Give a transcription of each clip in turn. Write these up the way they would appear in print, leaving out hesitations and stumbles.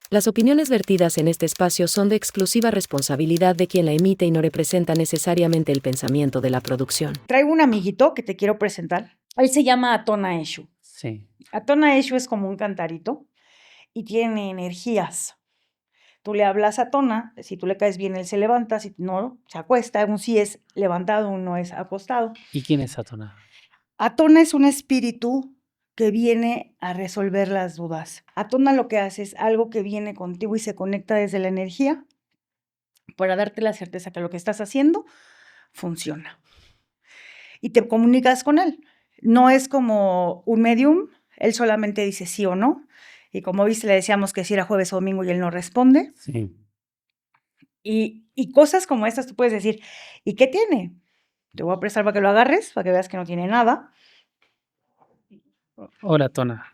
Las opiniones vertidas en este espacio son de exclusiva responsabilidad de quien la emite y no representa necesariamente el pensamiento de la producción. Traigo un amiguito que te quiero presentar. Él se llama Atona Eshu. Sí. Atona Eshu es como un cantarito y tiene energías. Tú le hablas a Atona, si tú le caes bien, él se levanta, si no, se acuesta. Un sí es levantado, uno es acostado. ¿Y quién es Atona? Atona es un espíritu que viene a resolver las dudas. Atona lo que hace es algo que viene contigo y se conecta desde la energía para darte la certeza que lo que estás haciendo funciona. Y te comunicas con él. No es como un medium, él solamente dice sí o no. Y como viste, le decíamos que si era jueves o domingo y él no responde. Sí. Y cosas como estas tú puedes decir, ¿y qué tiene? Te voy a prestar para que lo agarres, para que veas que no tiene nada. Hola, Atona.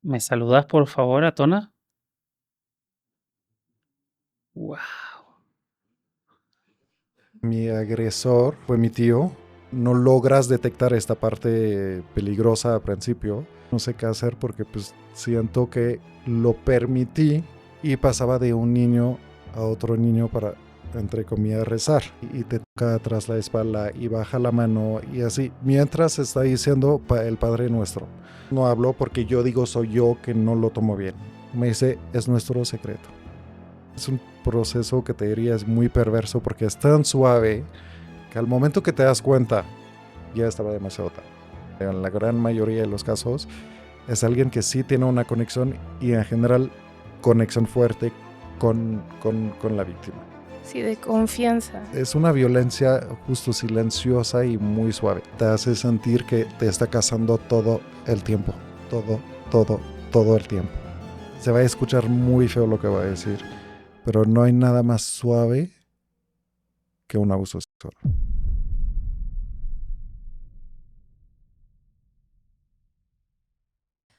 ¿Me saludas, por favor, Atona? Wow. Mi agresor fue mi tío. No logras detectar esta parte peligrosa al principio. No sé qué hacer porque pues siento que lo permití y pasaba de un niño a otro niño para, entre comillas, rezar. Y te toca atrás la espalda y baja la mano y así. Mientras está diciendo el Padre Nuestro. No hablo porque yo digo soy yo que no lo tomo bien. Me dice es nuestro secreto. Es un proceso que te diría es muy perverso porque es tan suave que al momento que te das cuenta ya estaba demasiado tarde. En la gran mayoría de los casos es alguien que sí tiene una conexión y en general conexión fuerte con la víctima. Sí, de confianza. Es una violencia justo silenciosa y muy suave. Te hace sentir que te está cazando todo el tiempo. Todo el tiempo. Se va a escuchar muy feo lo que va a decir, pero no hay nada más suave que un abuso sexual.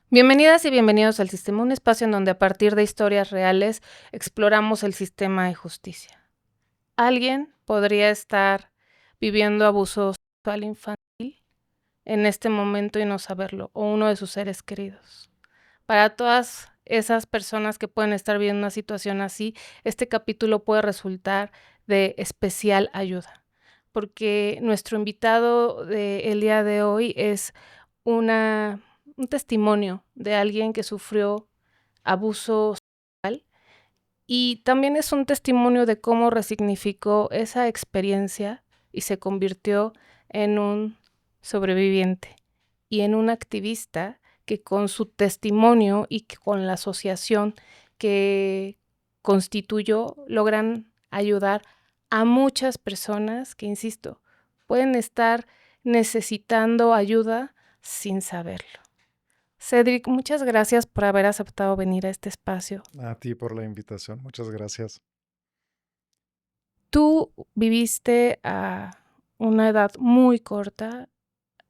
Bienvenidas y bienvenidos al Sistema, un espacio en donde a partir de historias reales exploramos el sistema de justicia. Alguien podría estar viviendo abuso sexual infantil en este momento y no saberlo, o uno de sus seres queridos. Para todas esas personas que pueden estar viviendo una situación así, este capítulo puede resultar de especial ayuda, porque nuestro invitado del día de hoy es un testimonio de alguien que sufrió abuso sexual y también es un testimonio de cómo resignificó esa experiencia y se convirtió en un sobreviviente y en un activista que con su testimonio y que con la asociación que constituyó logran ayudar a muchas personas que, insisto, pueden estar necesitando ayuda sin saberlo. Cédric, muchas gracias por haber aceptado venir a este espacio. A ti por la invitación, muchas gracias. Tú viviste a una edad muy corta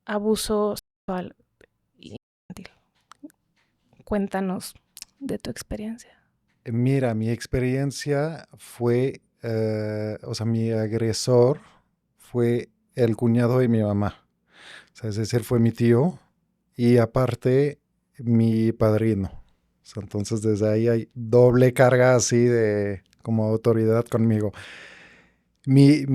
abuso sexual infantil. Cuéntanos de tu experiencia. Mira, mi experiencia fue, mi agresor fue el cuñado de mi mamá. O sea, es decir, fue mi tío y aparte mi padrino. O sea, entonces desde ahí hay doble carga así de como autoridad conmigo. Mi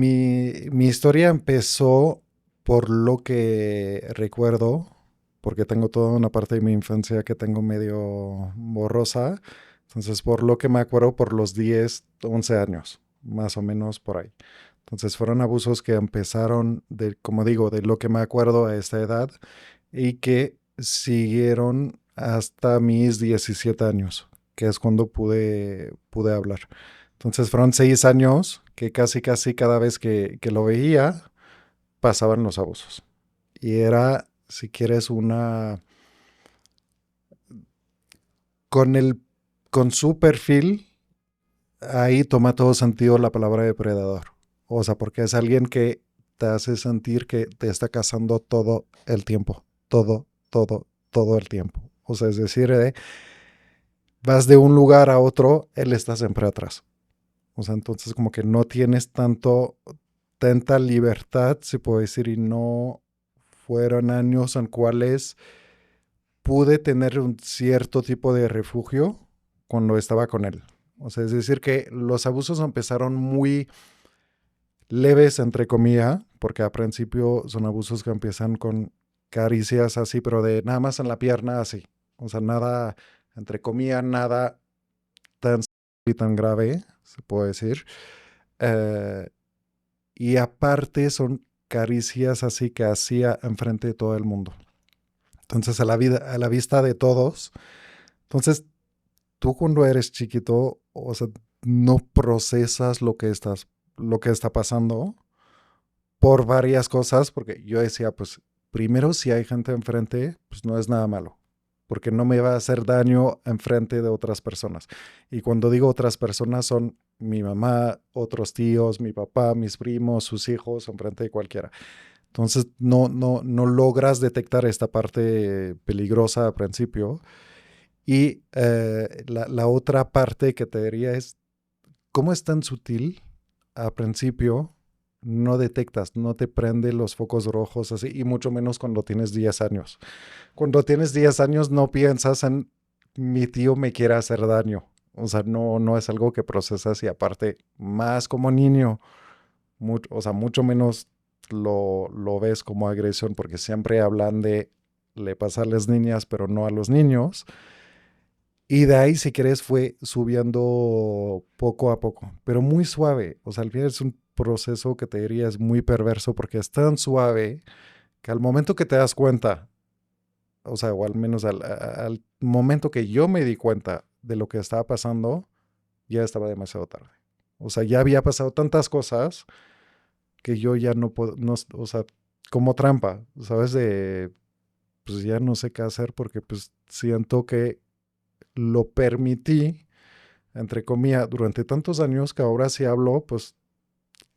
historia empezó por lo que recuerdo, porque tengo toda una parte de mi infancia que tengo medio borrosa. Entonces, por lo que me acuerdo, por los 10, 11 años, más o menos por ahí. Entonces, fueron abusos que empezaron, como digo, de lo que me acuerdo a esta edad y que siguieron hasta mis 17 años, que es cuando pude hablar. Entonces, fueron 6 años que casi cada vez que lo veía, pasaban los abusos. Y era, si quieres, con su perfil, ahí toma todo sentido la palabra depredador. O sea, porque es alguien que te hace sentir que te está cazando todo el tiempo. Todo el tiempo. O sea, es decir, vas de un lugar a otro, él está siempre atrás. O sea, entonces como que no tienes tanta libertad, se puede decir, y no fueron años en cuales pude tener un cierto tipo de refugio cuando estaba con él. O sea, es decir, que los abusos empezaron muy leves, entre comillas, porque al principio son abusos que empiezan con caricias así, pero de nada más en la pierna así. O sea, nada, entre comillas, nada tan y tan grave, se puede decir. Y aparte son caricias así que hacía enfrente de todo el mundo. Entonces, a la vista de todos. Entonces, tú cuando eres chiquito, o sea, no procesas lo que está pasando por varias cosas, porque yo decía, pues, primero, si hay gente enfrente, pues no es nada malo, porque no me va a hacer daño enfrente de otras personas. Y cuando digo otras personas, son mi mamá, otros tíos, mi papá, mis primos, sus hijos, enfrente de cualquiera. Entonces, no logras detectar esta parte peligrosa al principio. Y la otra parte que te diría es, ¿cómo es tan sutil? Al principio no detectas, no te prende los focos rojos así, y mucho menos cuando tienes 10 años. Cuando tienes 10 años no piensas en mi tío me quiere hacer daño. O sea, no es algo que procesas y aparte, más como niño, o sea, mucho menos lo ves como agresión porque siempre hablan de le pasa a las niñas, pero no a los niños. Y de ahí, si querés, fue subiendo poco a poco, pero muy suave. O sea, al final es un proceso que te diría es muy perverso porque es tan suave que al momento que te das cuenta, o sea, o al menos al momento que yo me di cuenta de lo que estaba pasando, ya estaba demasiado tarde. O sea, ya había pasado tantas cosas que yo ya no puedo, no, o sea, como trampa, ¿sabes? Pues ya no sé qué hacer porque pues siento que lo permití, entre comillas, durante tantos años que ahora si hablo, pues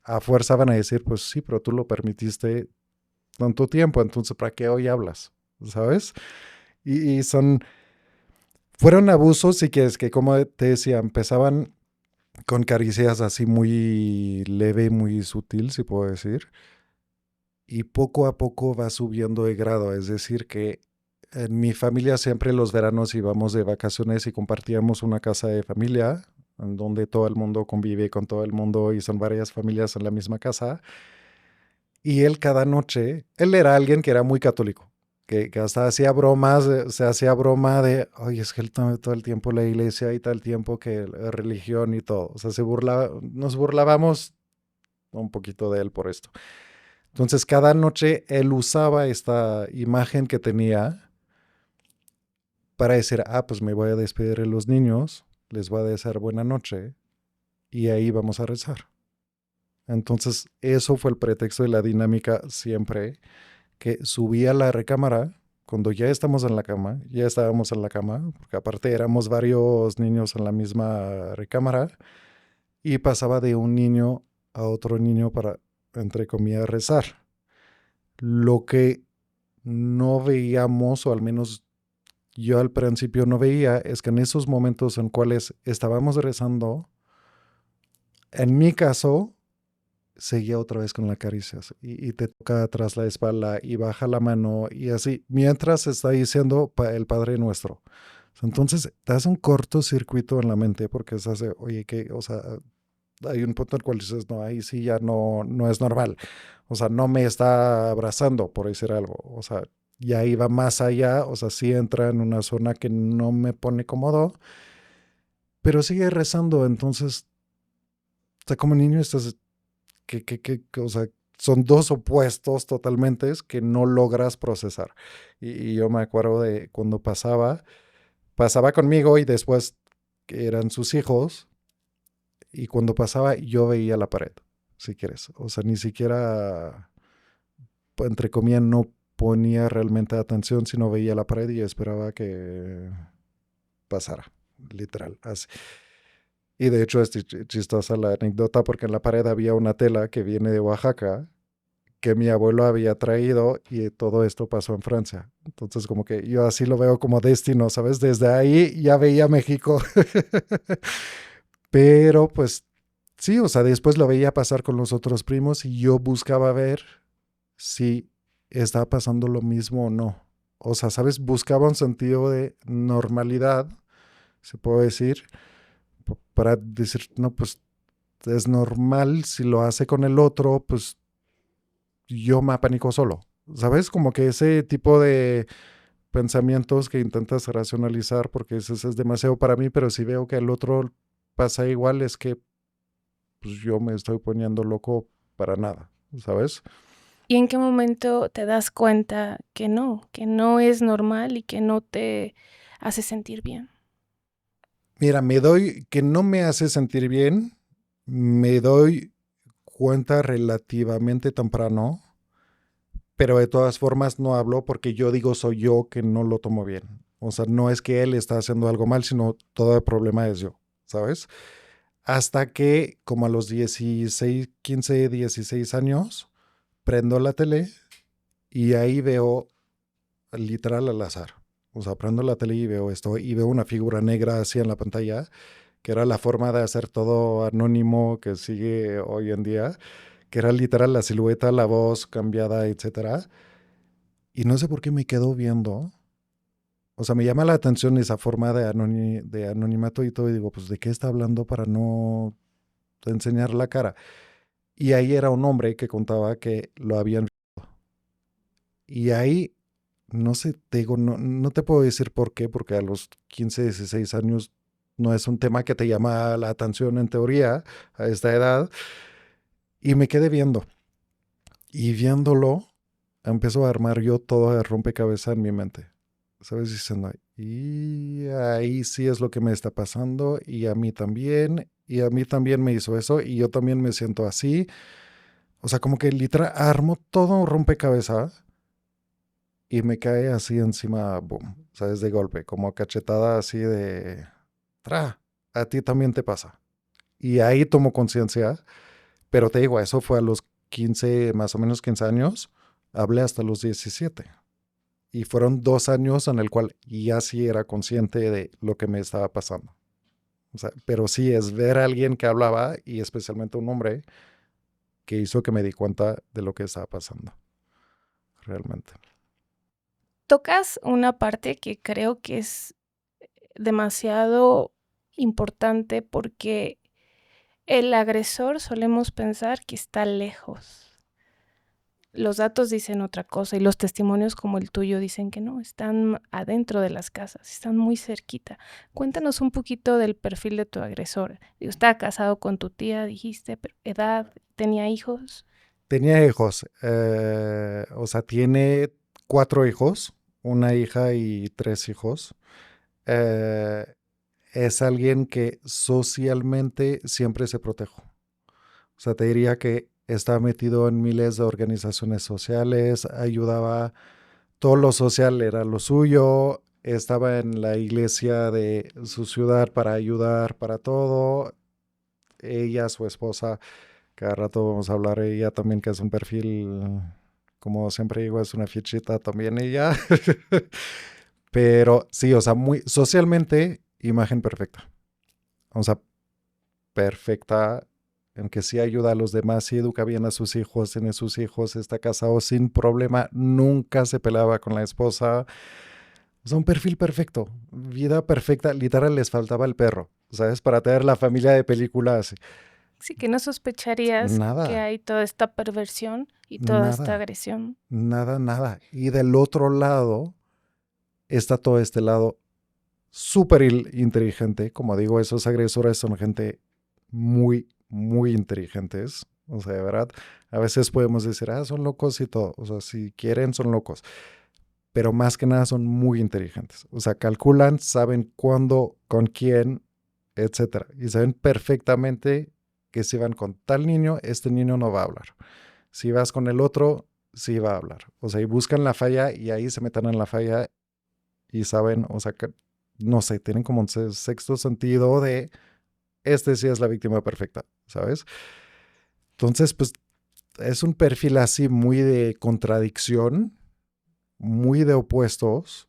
a fuerza van a decir, pues sí, pero tú lo permitiste tanto tiempo, entonces ¿para qué hoy hablas? ¿Sabes? Y fueron abusos y que es que, como te decía, empezaban con caricias así muy leve, muy sutil, si puedo decir, y poco a poco va subiendo de grado, es decir, que en mi familia siempre los veranos íbamos de vacaciones y compartíamos una casa de familia en donde todo el mundo convive con todo el mundo y son varias familias en la misma casa. Y él cada noche, él era alguien que era muy católico, que hasta hacía bromas, se hacía broma de, oye, es que él todo el tiempo la iglesia y todo el tiempo que la religión y todo. O sea, nos burlábamos un poquito de él por esto. Entonces, cada noche él usaba esta imagen que tenía para decir, pues me voy a despedir de los niños, les voy a desear buena noche y ahí vamos a rezar. Entonces, eso fue el pretexto de la dinámica siempre, que subía a la recámara cuando ya estábamos en la cama, porque aparte éramos varios niños en la misma recámara, y pasaba de un niño a otro niño para, entre comillas, rezar. Lo que no veíamos, o al menos yo al principio no veía, es que en esos momentos en cuales estábamos rezando, en mi caso, seguía otra vez con las caricias y te toca atrás la espalda y baja la mano y así, mientras está diciendo el Padre Nuestro. Entonces, te hace un cortocircuito en la mente porque se hace, oye, que, o sea, hay un punto en el cual dices, no, ahí sí ya no es normal. O sea, no me está abrazando, por decir algo. O sea, ya iba más allá, o sea, sí entra en una zona que no me pone cómodo, pero sigue rezando. Entonces, o sea, como niño estás, o sea, son dos opuestos totalmente que no logras procesar. Y yo me acuerdo de cuando pasaba conmigo y después que eran sus hijos, y cuando pasaba yo veía la pared, si quieres. O sea, ni siquiera, entre comillas, no ponía realmente atención, sino veía la pared y esperaba que pasara, literal, así. Y de hecho es chistosa la anécdota porque en la pared había una tela que viene de Oaxaca que mi abuelo había traído y todo esto pasó en Francia. Entonces como que yo así lo veo como destino, ¿sabes? Desde ahí ya veía México. Pero pues sí, o sea, después lo veía pasar con los otros primos y yo buscaba ver si estaba pasando lo mismo o no. o sea, ¿sabes? Buscaba un sentido de normalidad, se puede decir, para decir, no, pues es normal, si lo hace con el otro, pues yo me apanico solo, ¿sabes? Como que ese tipo de pensamientos que intentas racionalizar porque dices, es demasiado para mí, pero si veo que el otro pasa igual, es que pues yo me estoy poniendo loco para nada, ¿sabes? ¿Y en qué momento te das cuenta que no es normal y que no te hace sentir bien? Mira, que no me hace sentir bien, me doy cuenta relativamente temprano, pero de todas formas no hablo porque yo digo soy yo que no lo tomo bien. O sea, no es que él está haciendo algo mal, sino todo el problema es yo, ¿sabes? Hasta que como a los 16, 15, 16 años, prendo la tele y ahí veo literal al azar. O sea, prendo la tele y veo esto y veo una figura negra así en la pantalla, que era la forma de hacer todo anónimo que sigue hoy en día, que era literal la silueta, la voz cambiada, etcétera. Y no sé por qué me quedo viendo. O sea, me llama la atención esa forma de anonimato y todo, y digo, pues, ¿de qué está hablando para no enseñar la cara? Y ahí era un hombre que contaba que lo habían visto. Y ahí, no sé, te digo, no te puedo decir por qué, porque a los 15, 16 años no es un tema que te llama la atención en teoría a esta edad. Y me quedé viendo. Y viéndolo, empezó a armar yo todo el rompecabezas en mi mente. ¿Sabes? Diciendo, y ahí sí es lo que me está pasando, y a mí también, y a mí también me hizo eso, y yo también me siento así. O sea, como que literal armo todo un rompecabezas y me cae así encima, boom, ¿sabes? De golpe, como cachetada así de, tra, a ti también te pasa. Y ahí tomo conciencia, pero te digo, eso fue a los 15, más o menos 15 años, hablé hasta los 17. Y fueron 2 años en el cual ya sí era consciente de lo que me estaba pasando. O sea, pero sí es ver a alguien que hablaba y especialmente un hombre que hizo que me di cuenta de lo que estaba pasando. Realmente. Tocas una parte que creo que es demasiado importante porque el agresor solemos pensar que está lejos. Los datos dicen otra cosa y los testimonios como el tuyo dicen que no, están adentro de las casas, están muy cerquita. Cuéntanos un poquito del perfil de tu agresor. Digo, estaba casado con tu tía, dijiste, pero edad, tenía hijos. Tenía hijos, o sea, tiene 4 hijos, una hija y 3 hijos. Eh, es alguien que socialmente siempre se protegió. O sea, te diría que estaba metido en miles de organizaciones sociales, ayudaba, todo lo social era lo suyo, estaba en la iglesia de su ciudad para ayudar para todo. Ella, su esposa, cada rato vamos a hablar, ella también que es un perfil, como siempre digo, es una fichita también ella. Pero sí, o sea, muy socialmente, imagen perfecta. O sea, perfecta, en que sí ayuda a los demás, sí educa bien a sus hijos, tiene sus hijos, está casado sin problema, nunca se peleaba con la esposa. O sea, un perfil perfecto, vida perfecta, literal les faltaba el perro, ¿sabes? Para tener la familia de películas. Sí, que no sospecharías que Nada, hay toda esta perversión y toda esta nada, agresión. nada. Y del otro lado está todo este lado súper inteligente. Como digo, esos agresores son gente muy inteligentes. O sea, de verdad, a veces podemos decir, son locos y todo. O sea, si quieren, son locos. Pero más que nada son muy inteligentes. O sea, calculan, saben cuándo, con quién, etcétera. Y saben perfectamente que si van con tal niño, este niño no va a hablar. Si vas con el otro, sí va a hablar. O sea, y buscan la falla y ahí se meten en la falla y saben, o sea, que, no sé, tienen como un sexto sentido de este sí es la víctima perfecta, ¿sabes? Entonces, pues es un perfil así muy de contradicción, muy de opuestos.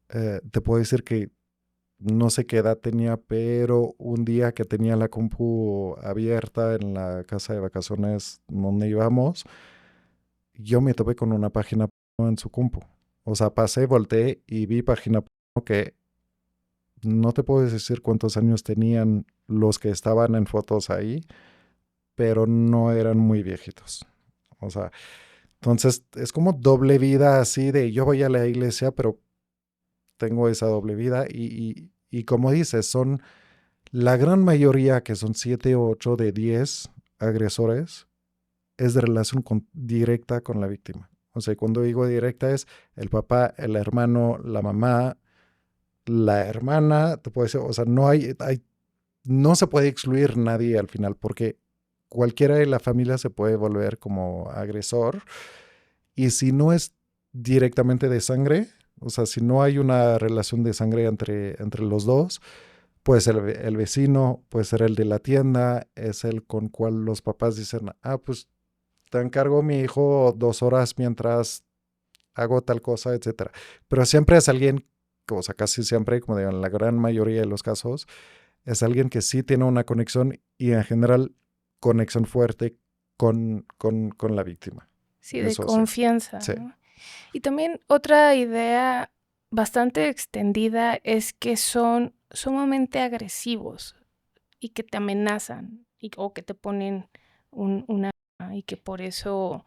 Te puedo decir que no sé qué edad tenía, pero un día que tenía la compu abierta en la casa de vacaciones donde íbamos, yo me topé con una página en su compu. O sea, pasé, volteé y vi página porno que no te puedo decir cuántos años tenían los que estaban en fotos ahí, pero no eran muy viejitos. O sea, entonces es como doble vida así de yo voy a la iglesia, pero tengo esa doble vida y como dices, son la gran mayoría, que son 7 o 8 de 10 agresores, es de relación directa con la víctima. O sea, cuando digo directa es el papá, el hermano, la mamá, la hermana, te puede decir, o sea, no se puede excluir nadie al final, porque cualquiera de la familia se puede volver como agresor. Y si no es directamente de sangre, o sea, si no hay una relación de sangre entre los dos, puede ser el vecino, puede ser el de la tienda, es el con cual los papás dicen, pues te encargo mi hijo 2 horas mientras hago tal cosa, etcétera. Pero siempre es alguien, o sea, casi siempre, como digo, en la gran mayoría de los casos, es alguien que sí tiene una conexión y en general conexión fuerte con la víctima. Sí, de Eso sí. confianza, Sí. ¿no? Y también otra idea bastante extendida es que son sumamente agresivos y que te amenazan o que te ponen una y que por eso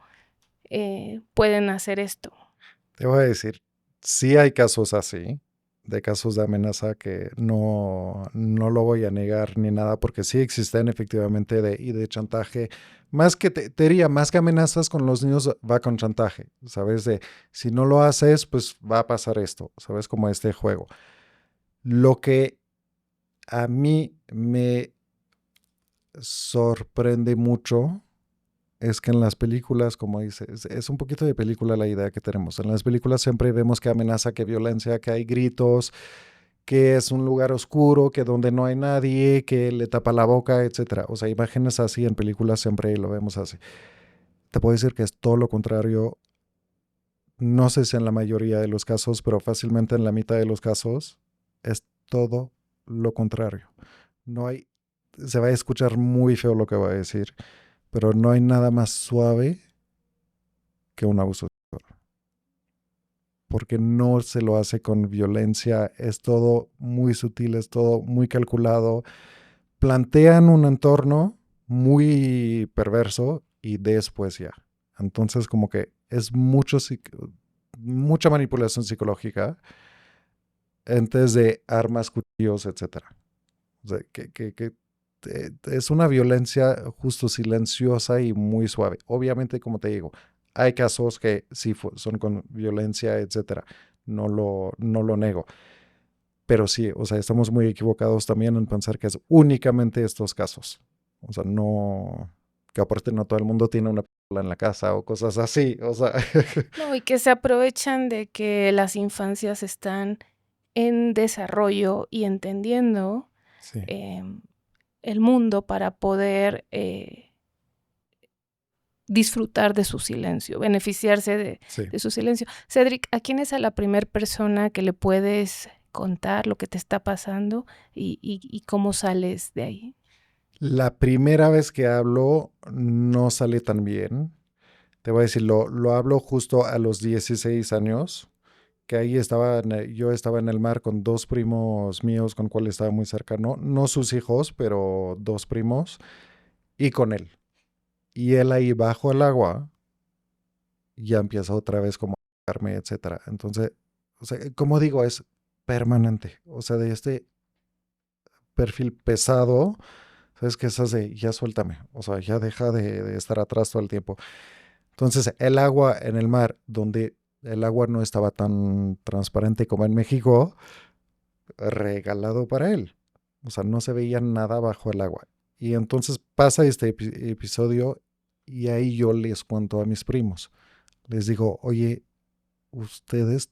pueden hacer esto. Te voy a decir, sí hay casos así, de casos de amenaza que no lo voy a negar ni nada, porque sí existen efectivamente y de chantaje. Más que te diría, más que amenazas con los niños, va con chantaje, ¿sabes? De si no lo haces, pues va a pasar esto, ¿sabes? Como este juego. Lo que a mí me sorprende mucho es que en las películas, como dices, es un poquito de película la idea que tenemos. En las películas siempre vemos que amenaza, que violencia, que hay gritos, que es un lugar oscuro, que donde no hay nadie, que le tapa la boca, etcétera. O sea, imágenes así en películas siempre lo vemos así. Te puedo decir que es todo lo contrario. No sé si en la mayoría de los casos, pero fácilmente en la mitad de los casos es todo lo contrario. No hay, se va a escuchar muy feo lo que voy a decir, pero no hay nada más suave que un abuso sexual. Porque no se lo hace con violencia, es todo muy sutil, es todo muy calculado. Plantean un entorno muy perverso y después ya. Entonces como que es mucha manipulación psicológica antes de armas, cuchillos, etcétera. O sea, que es una violencia justo silenciosa y muy suave. Obviamente, como te digo, hay casos que sí son con violencia, etcétera. No lo nego. Pero sí, o sea, estamos muy equivocados también en pensar que es únicamente estos casos. O sea, no, que aparte no todo el mundo tiene una pistola en la casa o cosas así. O sea, No, y que se aprovechan de que las infancias están en desarrollo y entendiendo sí, el mundo para poder disfrutar de su silencio, beneficiarse sí. de su silencio. Cedric, ¿a quién es a la primer persona que le puedes contar lo que te está pasando y cómo sales de ahí? La primera vez que hablo no sale tan bien. Te voy a decir, lo hablo justo a los 16 años, que ahí yo estaba en el mar con 2 primos míos con cuales estaba muy cercano, no sus hijos, pero 2 primos, y con él. Y él ahí bajo el agua ya empieza otra vez como a tocarme, etcétera. Entonces, o sea, como digo, es permanente. O sea, de este perfil pesado, ¿sabes qué? Esas de ya suéltame. O sea, ya deja de estar atrás todo el tiempo. Entonces, el agua en el mar, donde el agua no estaba tan transparente como en México, regalado para él. O sea, no se veía nada bajo el agua. Y entonces pasa este episodio y ahí yo les cuento a mis primos. Les digo, oye, ¿ustedes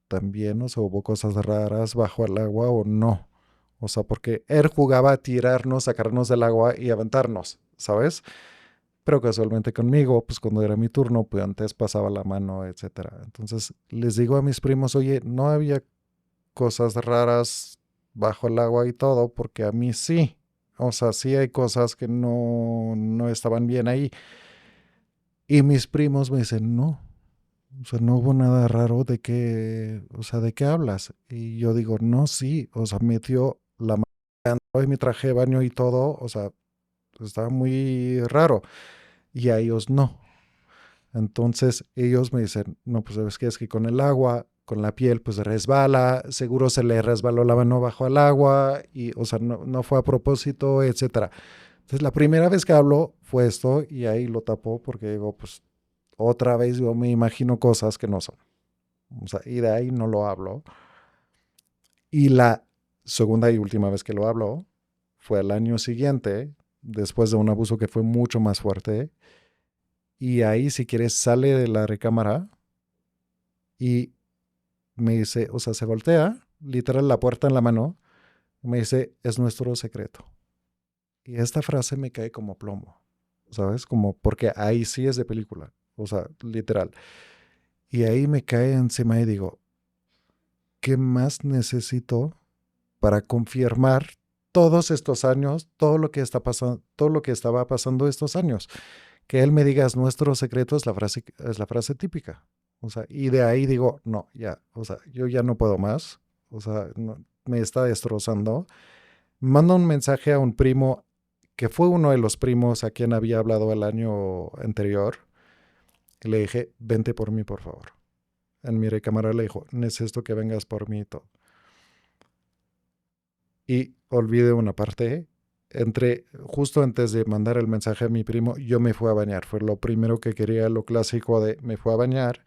también, o sea, hubo cosas raras bajo el agua o no? O sea, porque él jugaba a tirarnos, sacarnos del agua y aventarnos, ¿sabes? Pero casualmente conmigo, pues cuando era mi turno, pues antes pasaba la mano, etcétera. Entonces les digo a mis primos, oye, no había cosas raras bajo el agua y todo, porque a mí sí. O sea, sí hay cosas que no estaban bien ahí. Y mis primos me dicen, no. O sea, no hubo nada raro de o sea, ¿de qué hablas? Y yo digo, no, sí, o sea, metió la mano en mi traje de baño y todo, o sea, estaba muy raro. Y a ellos no. Entonces ellos me dicen, no, pues sabes qué, es que con el agua, con la piel, pues resbala, seguro se le resbaló la mano bajo el agua, y, o sea, no fue a propósito, etcétera. Entonces la primera vez que habló fue esto, y ahí lo tapó porque digo, pues otra vez yo me imagino cosas que no son. O sea, y de ahí no lo hablo. Y la segunda y última vez que lo hablo fue el año siguiente, después de un abuso que fue mucho más fuerte. Y ahí, si quieres, sale de la recámara y me dice, o sea, se voltea, literal la puerta en la mano, y me dice, es nuestro secreto. Y esta frase me cae como plomo, ¿sabes? Como porque ahí sí es de película, o sea, literal. Y ahí me cae encima y digo, ¿qué más necesito para confirmar todos estos años, todo lo que está pasando, todo lo que estaba pasando estos años? Que él me diga, es nuestro secreto, es la frase típica. O sea, y de ahí digo, no, ya, o sea, yo ya no puedo más. O sea, me está destrozando. Manda un mensaje a un primo que fue uno de los primos a quien había hablado el año anterior. Y le dije, vente por mí, por favor. En mi recámara le dijo, necesito que vengas por mí y todo. Y olvidé una parte. Justo antes de mandar el mensaje a mi primo, yo me fui a bañar. Fue lo primero que quería, lo clásico de me fui a bañar.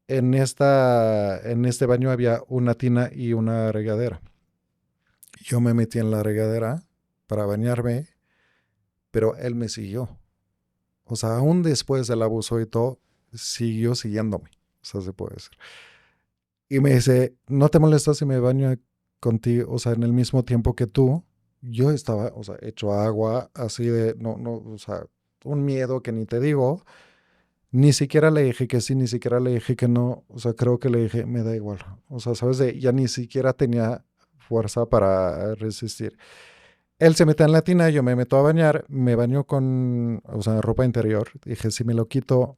En este baño había una tina y una regadera. Yo me metí en la regadera para bañarme, pero él me siguió. O sea, aún después del abuso y todo, siguió siguiéndome. O sea, se puede decir. Y me dice, ¿no te molestas si me baño contigo, o sea, en el mismo tiempo que tú? Yo estaba, o sea, hecho agua, así de, o sea, un miedo que ni te digo. Ni siquiera le dije que sí, ni siquiera le dije que no. O sea, creo que le dije, me da igual. O sea, sabes, ya ni siquiera tenía fuerza para resistir. Él se mete en la tina, yo me meto a bañar, me baño con, o sea, ropa interior. Dije, si me lo quito,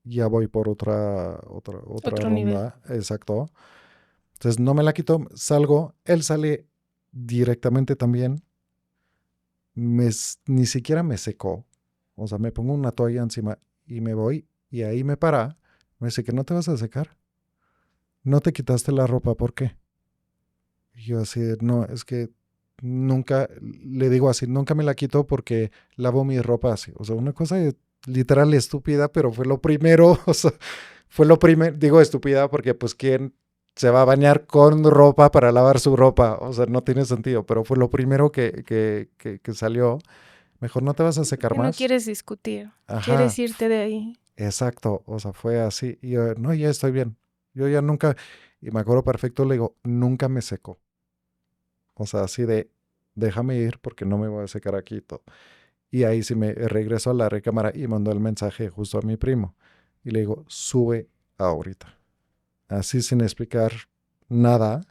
ya voy por otra Otro nivel. ronda. Exacto. Entonces no me la quito, salgo, él sale directamente también, ni siquiera me secó, o sea, me pongo una toalla encima y me voy y ahí me para, me dice que no te vas a secar, no te quitaste la ropa, ¿por qué? Y yo así, no, es que nunca, le digo así, nunca me la quito porque lavo mi ropa así, o sea, una cosa literal estúpida, pero fue lo primero, o sea, fue lo primero, digo estúpida porque pues quién se va a bañar con ropa para lavar su ropa, o sea, no tiene sentido, pero fue lo primero que salió. Mejor no te vas a secar Que no más. quieres discutir, Ajá, quieres irte de ahí. exacto, o sea, fue así. Y yo, no, ya estoy bien. Yo ya nunca, y me acuerdo perfecto, le digo, nunca me secó. O sea, así de, déjame ir porque no me voy a secar aquí y todo. Y ahí sí me regreso a la recámara y mandó el mensaje justo a mi primo. Y le digo, sube ahorita. Así sin explicar nada.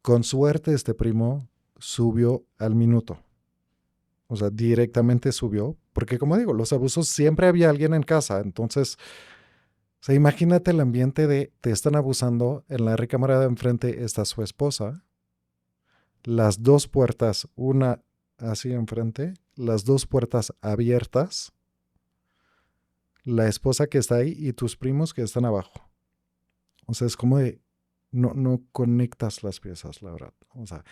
Con suerte este primo subió al minuto. O sea, directamente subió. Porque como digo, los abusos siempre había alguien en casa. Entonces, o sea, imagínate el ambiente de te están abusando, en la recámara de enfrente está su esposa, las dos puertas, una así enfrente, las dos puertas abiertas, la esposa que está ahí y tus primos que están abajo. O sea, es como de, no conectas las piezas, la verdad. O sea,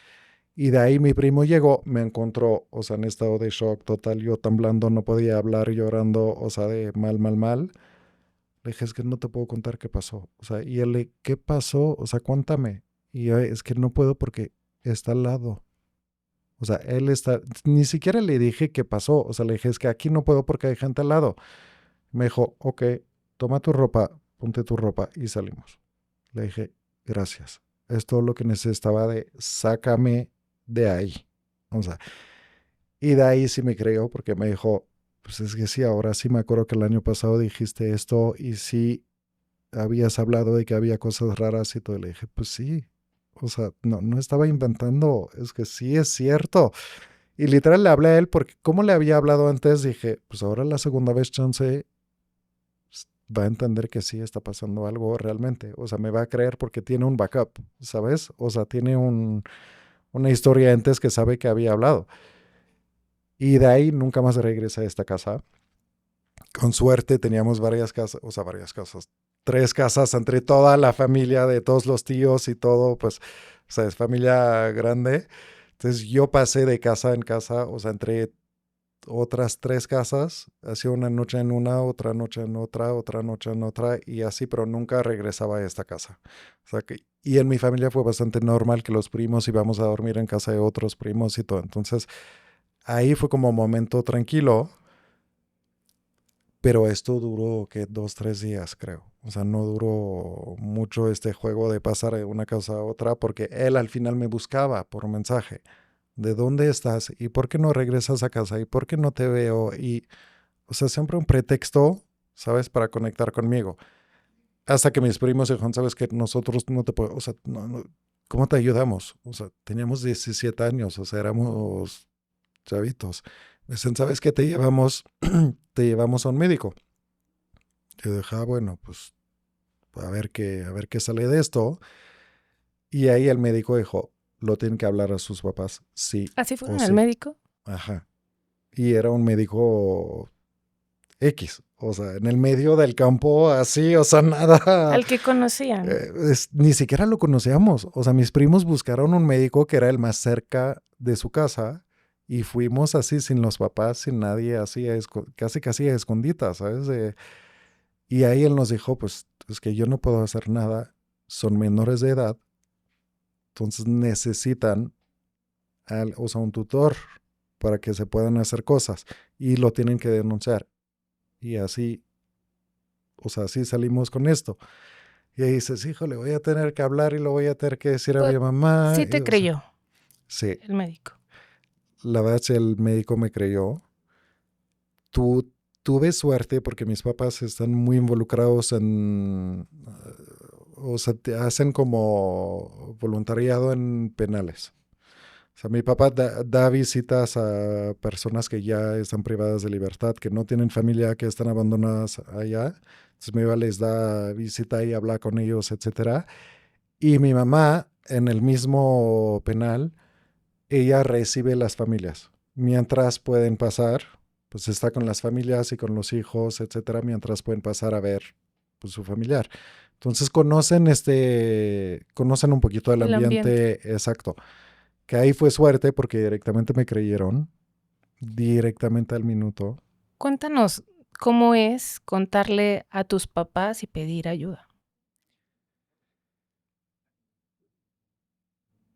y de ahí mi primo llegó, me encontró, o sea, en estado de shock total, yo temblando, no podía hablar, llorando, o sea, de mal, mal, mal. Le dije, es que no te puedo contar qué pasó. O sea, y él le, ¿qué pasó? O sea, cuéntame. Y yo, es que no puedo porque está al lado. O sea, él está, ni siquiera le dije qué pasó. O sea, le dije, es que aquí no puedo porque hay gente al lado. Me dijo, ok, toma tu ropa, ponte tu ropa y salimos. Le dije, gracias. Es todo lo que necesitaba de sácame de ahí. O sea, y de ahí sí me creyó porque me dijo, pues es que sí, ahora sí me acuerdo que el año pasado dijiste esto y sí habías hablado de que había cosas raras y todo. Le dije, pues sí. O sea, no estaba inventando, es que sí es cierto. Y literal le hablé a él porque como le había hablado antes, dije, pues ahora la segunda vez chance va a entender que sí está pasando algo realmente. O sea, me va a creer porque tiene un backup, ¿sabes? O sea, tiene una historia antes que sabe que había hablado. Y de ahí nunca más regresé a esta casa. Con suerte teníamos varias casas, o sea, varias casas, 3 casas entre toda la familia de todos los tíos y todo, pues, o sea, es familia grande. Entonces yo pasé de casa en casa, o sea, entre otras 3 casas, hacía una noche en una, otra noche en otra noche en otra, y así, pero nunca regresaba a esta casa. O sea, y en mi familia fue bastante normal que los primos íbamos a dormir en casa de otros primos y todo. Entonces, ahí fue como un momento tranquilo, pero esto duró, que 2, 3 días, creo. O sea, no duró mucho este juego de pasar de una casa a otra, porque él al final me buscaba por mensaje. ¿De dónde estás? ¿Y por qué no regresas a casa? ¿Y por qué no te veo? Y, o sea, siempre un pretexto, ¿sabes? Para conectar conmigo. Hasta que mis primos dijeron, ¿sabes qué? Nosotros no te podemos, o sea, ¿cómo te ayudamos? O sea, teníamos 17 años, o sea, éramos chavitos. Me dicen, ¿sabes qué? Te llevamos a un médico. Yo dije, bueno, pues a ver qué sale de esto. Y ahí el médico dijo, lo tienen que hablar a sus papás, sí ¿Así o fueron al sí. médico? Ajá. Y era un médico X, o sea, en el medio del campo, así, o sea, nada. Al que conocían. Ni siquiera lo conocíamos. O sea, mis primos buscaron un médico que era el más cerca de su casa y fuimos así, sin los papás, sin nadie, así, casi, casi a esconditas, ¿sabes? Y ahí él nos dijo, pues, es que yo no puedo hacer nada, son menores de edad, entonces necesitan, o sea, un tutor para que se puedan hacer cosas y lo tienen que denunciar. Y así, o sea, así salimos con esto. Y ahí dices, híjole, voy a tener que hablar y lo voy a tener que decir a Pues, mi mamá. sí te O sea, creyó sí, el médico. la verdad, sí, el médico me creyó. Tuve suerte porque mis papás están muy involucrados o sea, te hacen como voluntariado en penales. O sea, mi papá da visitas a personas que ya están privadas de libertad, que no tienen familia, que están abandonadas allá. Entonces mi papá les da visita y habla con ellos, etcétera. Y mi mamá, en el mismo penal, ella recibe las familias. Mientras pueden pasar, pues está con las familias y con los hijos, etcétera, mientras pueden pasar a ver, pues, su familiar. Entonces conocen un poquito del El ambiente. ambiente exacto. Que ahí fue suerte porque directamente me creyeron, directamente al minuto. Cuéntanos cómo es contarle a tus papás y pedir ayuda.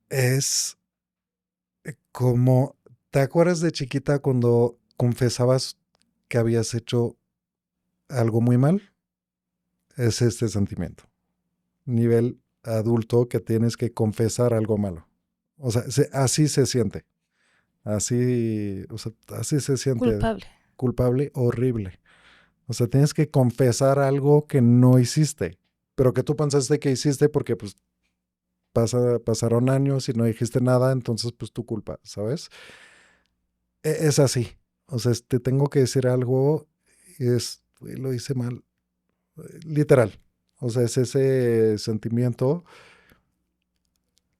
Es como, ¿te acuerdas de chiquita cuando confesabas que habías hecho algo muy mal? Es este sentimiento. Nivel adulto que tienes que confesar algo malo. O sea, así se siente. Así, o sea, así se siente. Culpable. Culpable, horrible. O sea, tienes que confesar algo que no hiciste, pero que tú pensaste que hiciste porque pues pasaron años y no dijiste nada, entonces pues tu culpa, ¿sabes? Es así. O sea, te tengo que decir algo, lo hice mal, literal. O sea, es ese sentimiento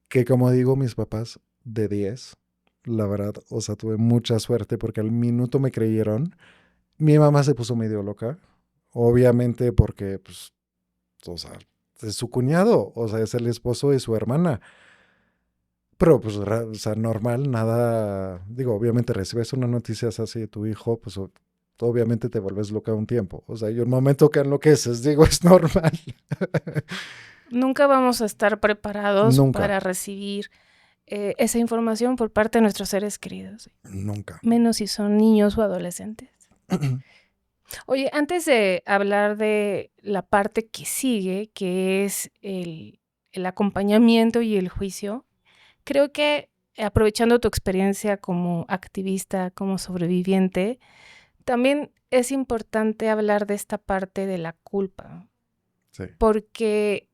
que, como digo, mis papás de 10, la verdad, o sea, tuve mucha suerte porque al minuto me creyeron. Mi mamá se puso medio loca, obviamente porque, pues, o sea, es su cuñado, o sea, es el esposo de su hermana. Pero, pues, o sea, normal, nada, digo, obviamente recibes una noticia así de tu hijo, pues, obviamente te vuelves loca un tiempo. O sea, hay un momento que enloqueces, digo, es normal. Nunca vamos a estar preparados Nunca, para recibir esa información por parte de nuestros seres queridos, nunca. menos si son niños o adolescentes. Oye, antes de hablar de la parte que sigue, que es el acompañamiento y el juicio, creo que aprovechando tu experiencia como activista, como sobreviviente, también es importante hablar de esta parte de la culpa, Sí, porque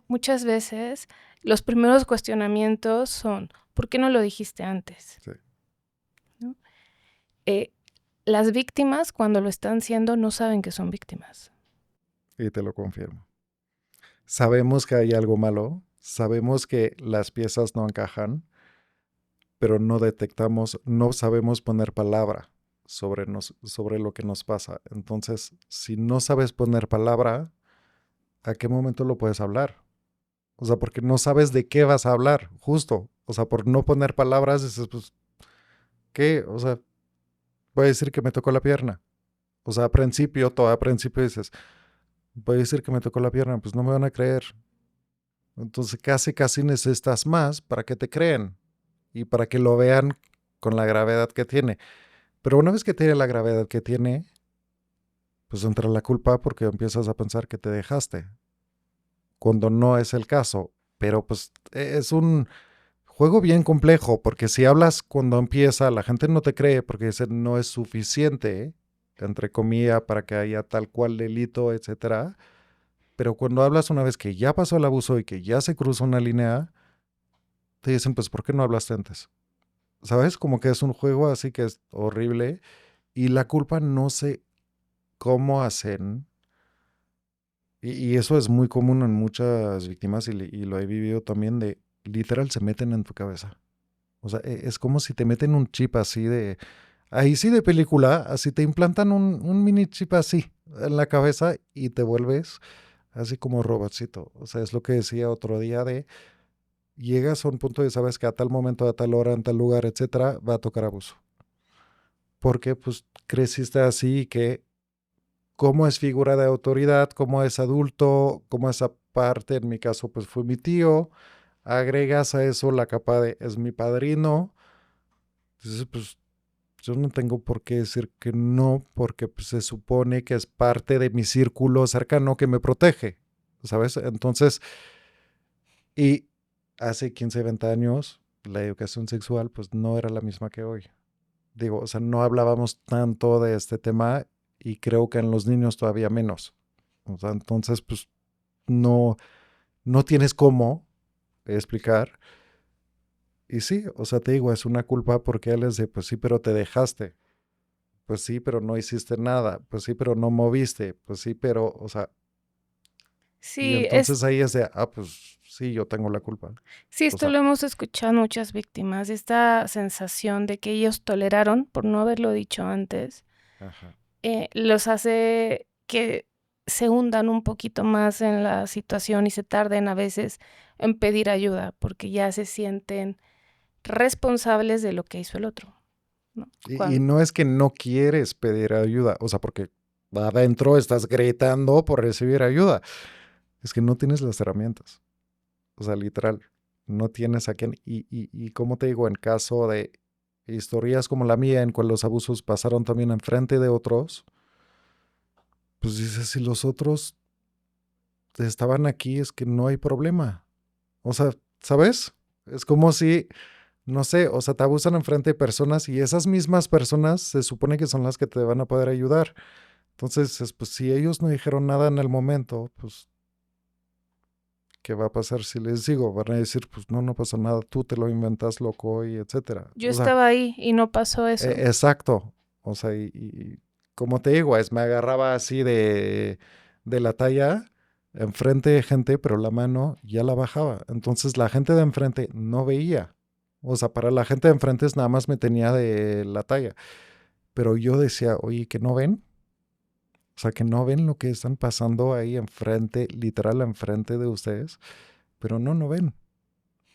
muchas veces los primeros cuestionamientos son, ¿por qué no lo dijiste antes? sí. ¿No? Las víctimas, cuando lo están siendo, no saben que son víctimas. y te lo confirmo. Sabemos que hay algo malo, sabemos que las piezas no encajan, pero no detectamos, no sabemos poner palabra sobre lo que nos pasa. Entonces, si no sabes poner palabra, ¿a qué momento lo puedes hablar? O sea, porque no sabes de qué vas a hablar, justo. O sea, por no poner palabras, dices, pues, ¿qué? O sea, voy a decir que me tocó la pierna. O sea, todo a principio dices, voy a decir que me tocó la pierna, pues no me van a creer. Entonces casi necesitas más para que te crean y para que lo vean con la gravedad que tiene. Pero una vez que tiene la gravedad que tiene, pues entra la culpa porque empiezas a pensar que te dejaste, cuando no es el caso. Pero pues es un juego bien complejo, porque si hablas cuando empieza, la gente no te cree porque dice no es suficiente, entre comillas, para que haya tal cual delito, etcétera. Pero cuando hablas una vez que ya pasó el abuso y que ya se cruzó una línea, te dicen, pues, ¿por qué no hablaste antes? ¿Sabes? Como que es un juego así que es horrible y la culpa no sé cómo hacen. Y eso es muy común en muchas víctimas y lo he vivido también de, literal, se meten en tu cabeza. O sea, es como si te meten un chip así de, ahí sí de película, así te implantan un mini chip así en la cabeza y te vuelves así como robotcito. O sea, es lo que decía otro día de, llegas a un punto de sabes que a tal momento, a tal hora, en tal lugar, etcétera, va a tocar abuso. Porque pues creciste así que cómo es figura de autoridad, cómo es adulto, cómo esa parte, en mi caso pues fue mi tío, agregas a eso la capa de es mi padrino, entonces pues yo no tengo por qué decir que no, porque pues, se supone que es parte de mi círculo cercano que me protege, ¿sabes? Entonces, y hace 15, 20 años la educación sexual pues no era la misma que hoy. Digo, o sea, no hablábamos tanto de este tema y creo que en los niños todavía menos. O sea, entonces pues no tienes cómo explicar. Y sí, o sea, te digo, es una culpa porque él es de, pues sí, pero te dejaste. Pues sí, pero no hiciste nada. Pues sí, pero no moviste. Pues sí, pero, o sea, y Sí, entonces ahí es de, pues sí, yo tengo la culpa. sí, O esto sea, lo hemos escuchado en muchas víctimas, esta sensación de que ellos toleraron, por no haberlo dicho antes, ajá. los hace que se hundan un poquito más en la situación y se tarden a veces en pedir ayuda, porque ya se sienten responsables de lo que hizo el otro, ¿no? Y no es que no quieres pedir ayuda, o sea, porque adentro estás gritando por recibir ayuda. Es que no tienes las herramientas. O sea, literal, no tienes a quién. Y como te digo, en caso de historias como la mía, en cual los abusos pasaron también enfrente de otros, pues dices, si los otros estaban aquí, es que no hay problema. O sea, ¿sabes? Es como si, no sé, o sea, te abusan enfrente de personas y esas mismas personas se supone que son las que te van a poder ayudar. Entonces, pues si ellos no dijeron nada en el momento, pues ¿qué va a pasar si les digo? Van a decir, pues no pasa nada, tú te lo inventas loco y etcétera. Yo O sea, estaba ahí y no pasó eso. exacto. O sea, y como te digo, me agarraba así de la talla enfrente de gente, pero la mano ya la bajaba. Entonces la gente de enfrente no veía. O sea, para la gente de enfrente nada más me tenía de la talla. Pero yo decía, oye, ¿que no ven? O sea, que no ven lo que están pasando ahí enfrente, literal enfrente de ustedes, pero no ven.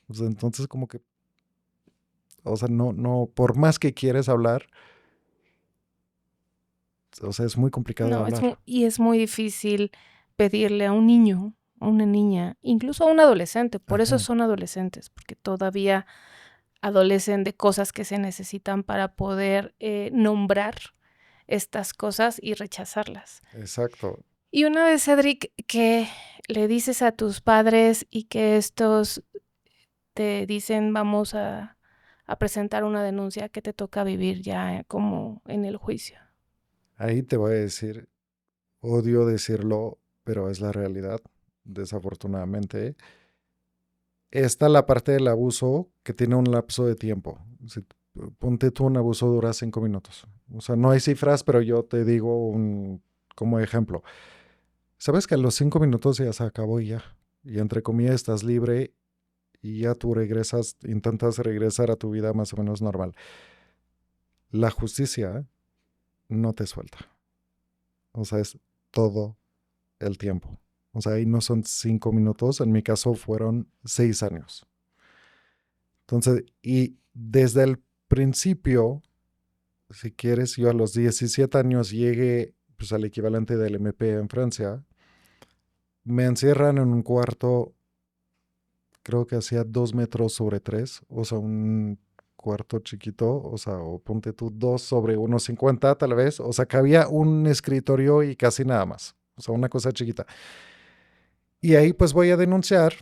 O sea, entonces como que, o sea, por más que quieres hablar, o sea, es muy complicado de No, hablar. y es muy difícil pedirle a un niño, a una niña, incluso a un adolescente, por eso Ajá, son adolescentes, porque todavía adolecen de cosas que se necesitan para poder nombrar estas cosas y rechazarlas. exacto. Y una vez, Cedric, que le dices a tus padres y que estos te dicen vamos a presentar una denuncia, que te toca vivir ya como en el juicio. Ahí te voy a decir, odio decirlo, pero es la realidad, desafortunadamente. Está la parte del abuso que tiene un lapso de tiempo. Si, ponte tú, un abuso dura 5 minutos. O sea, no hay cifras, pero yo te digo como ejemplo. sabes que a los 5 minutos ya se acabó y ya. Y entre comillas estás libre y ya tú regresas, intentas regresar a tu vida más o menos normal. La justicia no te suelta. O sea, es todo el tiempo. O sea, ahí no son 5 minutos, en mi caso fueron 6 años. Entonces, y desde el principio, si quieres, yo a los 17 años llegué pues, al equivalente del MP en Francia. Me encierran en un cuarto, creo que hacía 2 metros sobre 3, o sea, un cuarto chiquito, o sea, o ponte tú 2 sobre 1,50 tal vez, o sea, cabía un escritorio y casi nada más, o sea, una cosa chiquita. Y ahí pues voy a denunciar,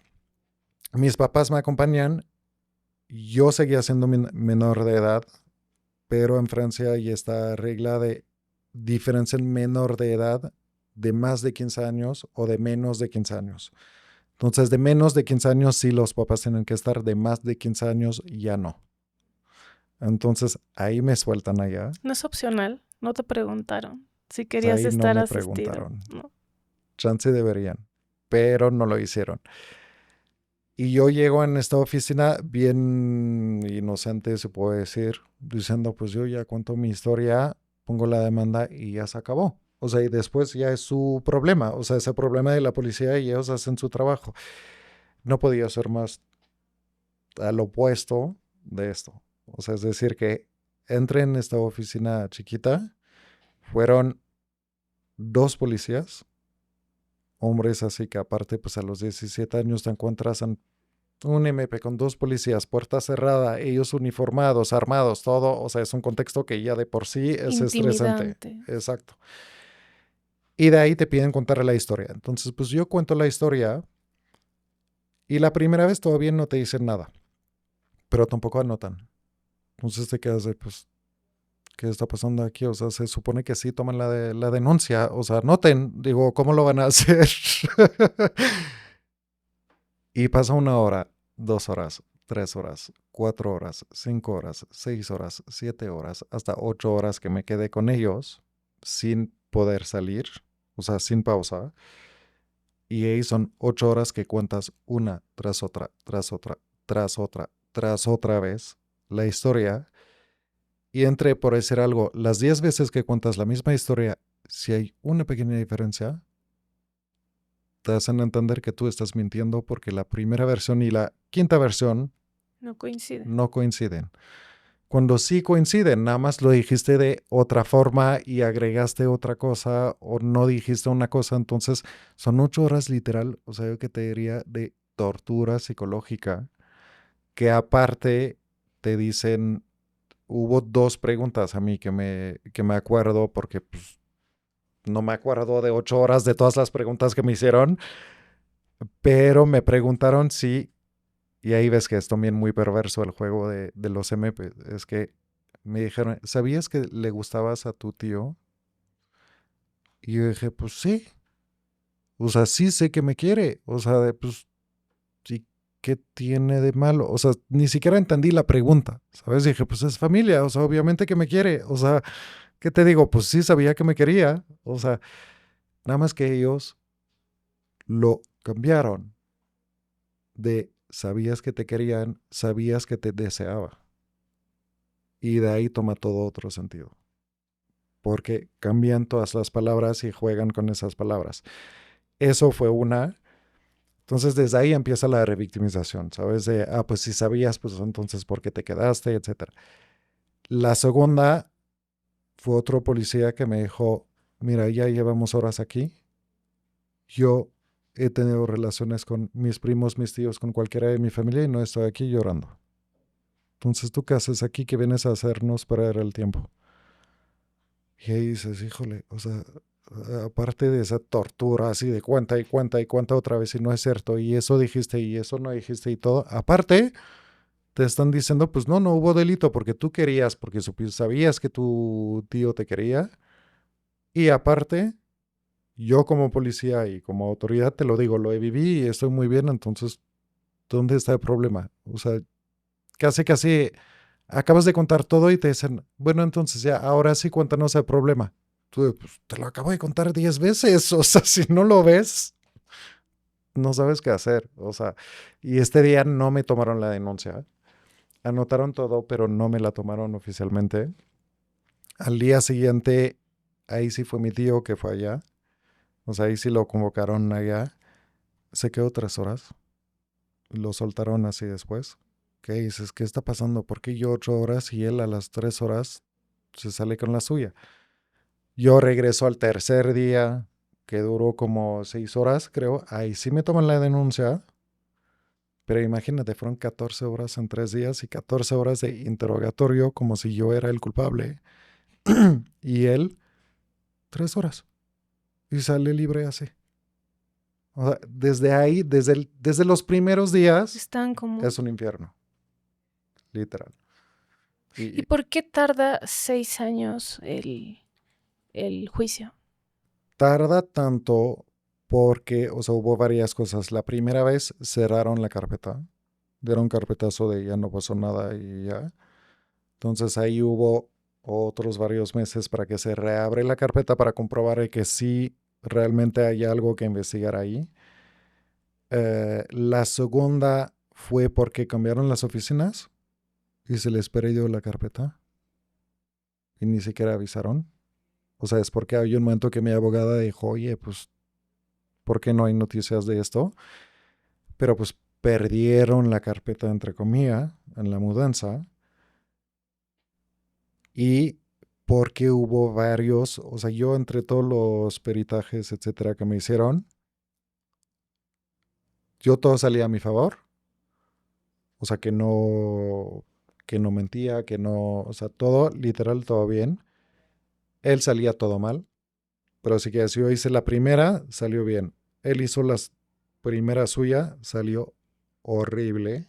mis papás me acompañan, yo seguía siendo menor de edad, pero en Francia hay esta regla de diferencia en menor de edad de más de 15 años o de menos de 15 años. Entonces, de menos de 15 años sí los papás tienen que estar, de más de 15 años ya no. Entonces, ahí me sueltan allá. No es opcional, no te preguntaron si O sea, querías ahí no estar me asistido. preguntaron. No. Chance deberían, pero no lo hicieron. Y yo llego en esta oficina bien inocente, se puede decir, diciendo, pues yo ya cuento mi historia, pongo la demanda y ya se acabó. O sea, y después ya es su problema, o sea, es el problema de la policía y ellos hacen su trabajo. No podía ser más al opuesto de esto. O sea, es decir, que entré en esta oficina chiquita, fueron 2 policías, hombres, así que aparte, pues a los 17 años te encuentras en un MP con 2 policías, puerta cerrada, ellos uniformados, armados, todo. O sea, es un contexto que ya de por sí es estresante. Intimidante. Exacto. Y de ahí te piden contar la historia. Entonces, pues yo cuento la historia y la primera vez todavía no te dicen nada, pero tampoco anotan. Entonces te quedas de, pues, ¿qué está pasando aquí? O sea, se supone que sí toman la denuncia. O sea, anoten. Digo, ¿cómo lo van a hacer? Y pasa 1 hora, 2 horas, 3 horas, 4 horas, 5 horas, 6 horas, 7 horas, hasta 8 horas que me quedé con ellos sin poder salir, o sea, sin pausa. Y ahí son 8 horas que cuentas una tras otra, tras otra, tras otra, tras otra vez la historia. Y entre, por decir algo, las 10 veces que cuentas la misma historia, si hay una pequeña diferencia, te hacen entender que tú estás mintiendo porque la primera versión y la quinta versión No coincide. no coinciden. Cuando sí coinciden, nada más lo dijiste de otra forma y agregaste otra cosa o no dijiste una cosa, entonces son 8 horas literal, o sea, yo que te diría de tortura psicológica, que aparte te dicen, hubo 2 preguntas a mí que me acuerdo porque pues, no me acuerdo de 8 horas de todas las preguntas que me hicieron, pero me preguntaron si, y ahí ves que es también muy perverso el juego de los MP, es que me dijeron, ¿sabías que le gustabas a tu tío? Y yo dije, pues sí, o sea, sí sé que me quiere, o sea, pues, ¿y qué tiene de malo? O sea, ni siquiera entendí la pregunta, ¿sabes? Dije, pues es familia, o sea, obviamente que me quiere, o sea, ¿qué te digo? Pues sí sabía que me quería, o sea, nada más que ellos lo cambiaron de sabías que te querían, sabías que te deseaba. Y de ahí toma todo otro sentido. Porque cambian todas las palabras y juegan con esas palabras. Eso fue una. Entonces desde ahí empieza la revictimización, ¿sabes? De, pues si sabías, pues entonces ¿por qué te quedaste? Etcétera. La segunda fue otro policía que me dijo, mira, ya llevamos horas aquí. Yo he tenido relaciones con mis primos, mis tíos, con cualquiera de mi familia y no estoy aquí llorando. Entonces, ¿tú qué haces aquí? ¿Qué vienes a hacernos perder el tiempo? Y ahí dices, híjole, o sea, aparte de esa tortura así de cuenta y cuenta y cuenta otra vez y no es cierto, y eso dijiste y eso no dijiste y todo, aparte te están diciendo, pues no hubo delito porque tú querías, porque sabías que tu tío te quería, y aparte, yo como policía y como autoridad te lo digo, lo viví y estoy muy bien, entonces, ¿dónde está el problema? O sea, casi acabas de contar todo y te dicen, bueno, entonces ya, ahora sí cuéntanos el problema. Tú, pues, te lo acabo de contar 10 veces, o sea, si no lo ves, no sabes qué hacer, o sea, y este día no me tomaron la denuncia, anotaron todo, pero no me la tomaron oficialmente. Al día siguiente, ahí sí fue mi tío que fue allá, o sea, ahí sí lo convocaron allá, se quedó 3 horas, lo soltaron así después. ¿Qué dices? ¿Qué está pasando? ¿Por qué yo 8 horas y él a las 3 horas se sale con la suya? Yo regreso al tercer día, que duró como 6 horas, creo. Ahí sí me toman la denuncia. Pero imagínate, fueron 14 horas en 3 días y 14 horas de interrogatorio como si yo era el culpable. Y él, 3 horas. Y sale libre así. O sea, desde ahí, desde los primeros días, Están como... es un infierno. Literal. ¿Y por qué tarda 6 años el juicio? Tarda tanto porque, o sea, hubo varias cosas. La primera vez cerraron la carpeta, dieron carpetazo de ya no pasó nada y ya. Entonces ahí hubo otros varios meses para que se reabre la carpeta para comprobar de que sí realmente hay algo que investigar ahí. La segunda fue porque cambiaron las oficinas y se les perdió la carpeta y ni siquiera avisaron. O sea, es porque hay un momento que mi abogada dijo, oye, pues, ¿por qué no hay noticias de esto? Pero pues perdieron la carpeta, entre comillas, en la mudanza. Y porque hubo varios, o sea, yo entre todos los peritajes, etcétera, que me hicieron, yo todo salía a mi favor. O sea, que no mentía, que no, o sea, todo, literal, todo bien. Él salía todo mal, pero así que si yo hice la primera, salió bien. Él hizo la primera suya, salió horrible,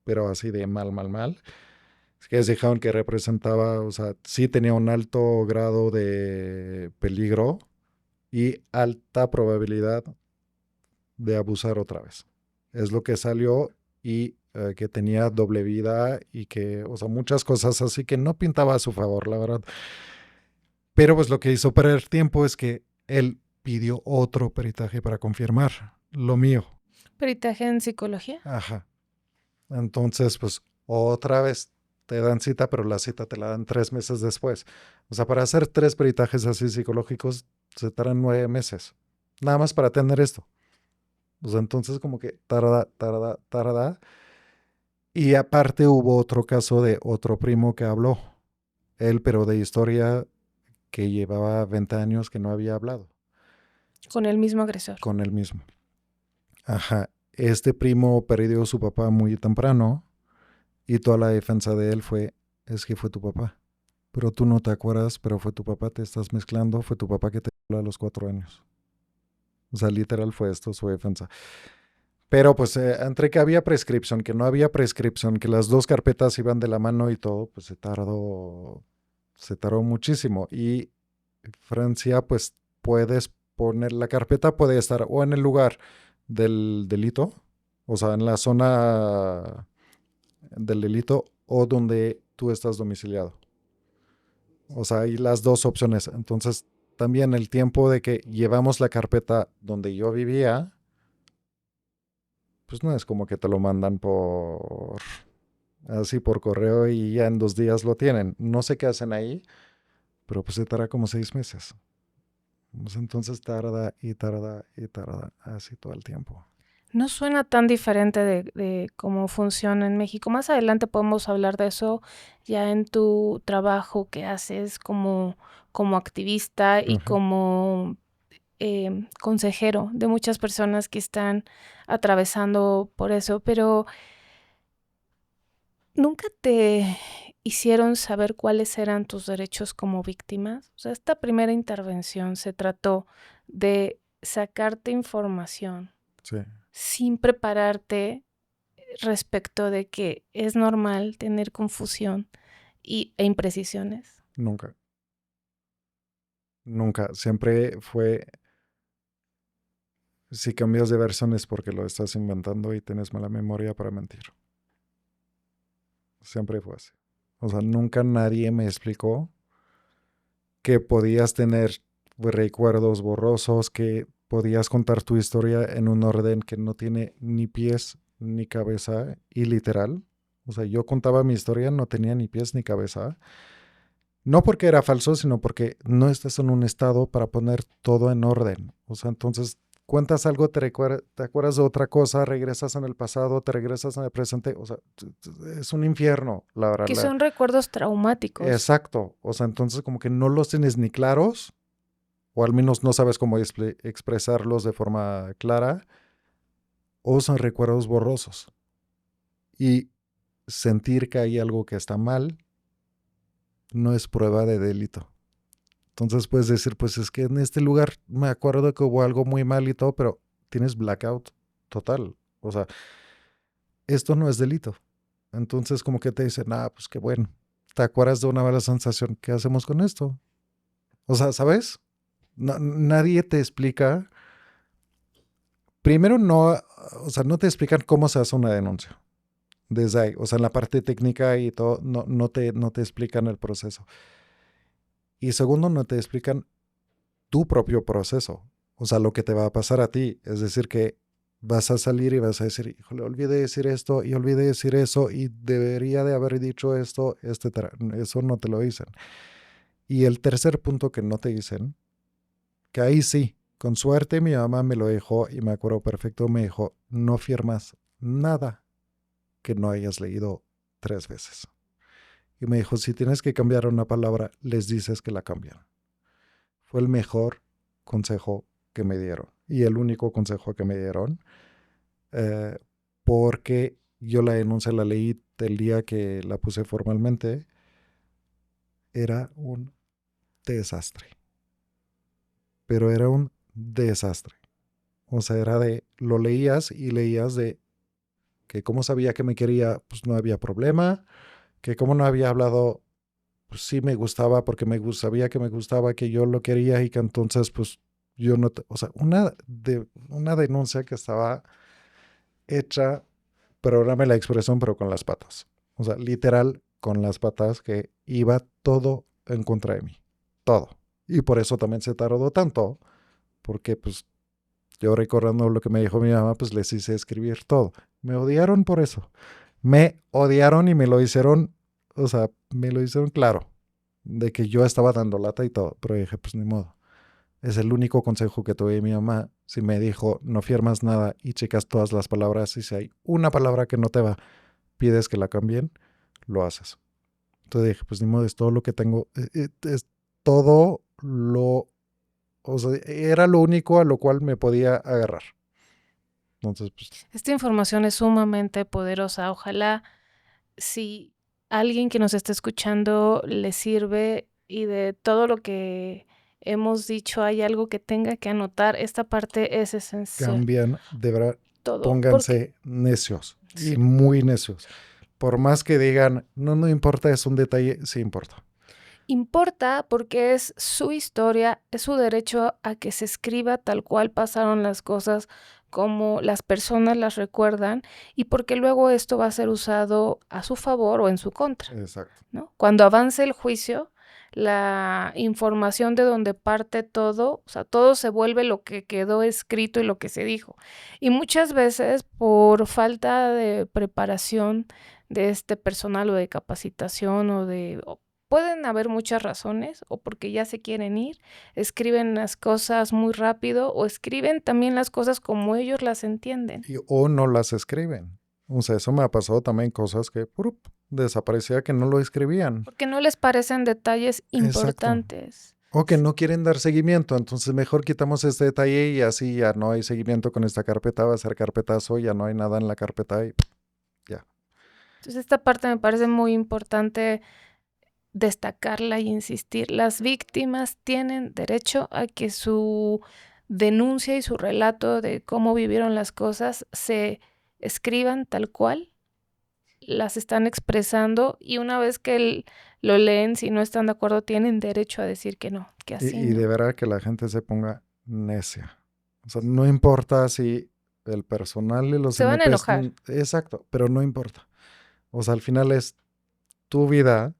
pero así de mal, mal, mal. Es que dijeron que representaba, o sea, sí tenía un alto grado de peligro y alta probabilidad de abusar otra vez. Es lo que salió y que tenía doble vida y que, o sea, muchas cosas así que no pintaba a su favor, la verdad. Pero pues lo que hizo perder tiempo es que él pidió otro peritaje para confirmar lo mío. ¿Peritaje en psicología? Ajá. Entonces, pues otra vez te dan cita, pero la cita te la dan 3 meses después. O sea, para hacer 3 peritajes así psicológicos se tardan 9 meses. Nada más para tener esto. O sea, entonces como que tarda, tarda, tarda. Y aparte hubo otro caso de otro primo que habló. Él, pero de historia que llevaba 20 años que no había hablado Con el mismo agresor. con él mismo. Ajá. Este primo perdió a su papá muy temprano y toda la defensa de él fue, es que fue tu papá. Pero tú no te acuerdas, pero fue tu papá, te estás mezclando, fue tu papá que te violó a los 4 años. O sea, literal fue esto su defensa. Pero pues entre que había prescripción, que no había prescripción, que las dos carpetas iban de la mano y todo, pues se tardó muchísimo. Y Francia, pues puedes poner, la carpeta puede estar o en el lugar del delito, o sea, en la zona del delito o donde tú estás domiciliado. O sea, hay las dos opciones. Entonces, también el tiempo de que llevamos la carpeta donde yo vivía, pues no es como que te lo mandan así por correo y ya en 2 días lo tienen. No sé qué hacen ahí, pero pues se tarda como 6 meses. Pues entonces tarda y tarda y tarda así todo el tiempo. No suena tan diferente de cómo funciona en México. Más adelante podemos hablar de eso ya en tu trabajo que haces como activista y como consejero de muchas personas que están atravesando por eso, pero ¿nunca te hicieron saber cuáles eran tus derechos como víctimas? O sea, esta primera intervención se trató de sacarte información Sí, sin prepararte respecto de que es normal tener confusión e imprecisiones. nunca. Nunca. Siempre fue, si cambias de versión es porque lo estás inventando y tienes mala memoria para mentir. Siempre fue así. O sea, nunca nadie me explicó que podías tener recuerdos borrosos, que podías contar tu historia en un orden que no tiene ni pies ni cabeza y literal. O sea, yo contaba mi historia, no tenía ni pies ni cabeza. No porque era falso, sino porque no estás en un estado para poner todo en orden. O sea, entonces cuentas algo, te acuerdas de otra cosa, regresas en el pasado, te regresas en el presente. O sea, es un infierno, la verdad. Que son recuerdos traumáticos. Exacto. O sea, entonces como que no los tienes ni claros, o al menos no sabes cómo expresarlos de forma clara, o son recuerdos borrosos. Y sentir que hay algo que está mal no es prueba de delito. Entonces puedes decir, pues es que en este lugar me acuerdo que hubo algo muy mal y todo, pero tienes blackout total. O sea, esto no es delito. Entonces como que te dicen, pues qué bueno, te acuerdas de una mala sensación, ¿qué hacemos con esto? O sea, ¿sabes? Nadie te explica. Primero no, o sea, no te explican cómo se hace una denuncia. Desde ahí, o sea, en la parte técnica y todo, no te explican el proceso. Y segundo, no te explican tu propio proceso, o sea, lo que te va a pasar a ti. Es decir, que vas a salir y vas a decir, híjole, olvidé decir esto y olvidé decir eso y debería de haber dicho esto, etcétera. Eso no te lo dicen. Y el tercer punto que no te dicen, que ahí sí, con suerte mi mamá me lo dejó y me acuerdo perfecto, me dijo, no firmas nada que no hayas leído 3 veces. Y me dijo, si tienes que cambiar una palabra, les dices que la cambian. Fue el mejor consejo que me dieron y el único consejo que me dieron, porque yo la denuncia la leí el día que la puse formalmente. Era un desastre, pero era un desastre. O sea, era de, lo leías y leías de que como sabía que me quería, pues no había problema, que como no había hablado, pues sí me gustaba porque sabía que me gustaba, que yo lo quería y que entonces pues yo no, o sea, una denuncia que estaba hecha, perdóname la expresión, pero con las patas. O sea, literal con las patas, que iba todo en contra de mí, todo. Y por eso también se tardó tanto, porque pues yo recordando lo que me dijo mi mamá, pues les hice escribir todo. Me odiaron por eso. Me odiaron y me lo hicieron, o sea, me lo hicieron claro, de que yo estaba dando lata y todo. Pero dije, pues ni modo. Es el único consejo que tuve de mi mamá. Si me dijo, no firmas nada y checas todas las palabras, y si hay una palabra que no te va, pides que la cambien, lo haces. Entonces dije, pues ni modo, es todo lo que tengo. Es todo lo... O sea, era lo único a lo cual me podía agarrar. Entonces, pues... Esta información es sumamente poderosa. Ojalá si alguien que nos está escuchando le sirve y de todo lo que hemos dicho hay algo que tenga que anotar, esta parte es esencial. Cambian, de verdad, todo. pónganse necios y muy necios. Por más que digan, no importa, es un detalle, sí importa. Importa porque es su historia, es su derecho a que se escriba tal cual pasaron las cosas, como las personas las recuerdan, y porque luego esto va a ser usado a su favor o en su contra. Exacto. ¿No? Cuando avance el juicio, la información de donde parte todo, o sea, todo se vuelve lo que quedó escrito y lo que se dijo. Y muchas veces por falta de preparación de este personal o de capacitación pueden haber muchas razones, o porque ya se quieren ir, escriben las cosas muy rápido o escriben también las cosas como ellos las entienden. O no las escriben. O sea, eso me ha pasado también, cosas que desaparecía, que no lo escribían. Porque no les parecen detalles importantes. Exacto. O que no quieren dar seguimiento, entonces mejor quitamos este detalle y así ya no hay seguimiento con esta carpeta, va a ser carpetazo, ya no hay nada en la carpeta y ya. Entonces esta parte me parece muy importante destacarla y insistir. Las víctimas tienen derecho a que su denuncia y su relato de cómo vivieron las cosas se escriban tal cual, las están expresando, y una vez que lo leen, si no están de acuerdo, tienen derecho a decir que no, que así Y no. de verdad que la gente se ponga necia. O sea, no importa si el personal y los Se van a MPs enojar. Exacto, pero no importa. O sea, al final es tu vida,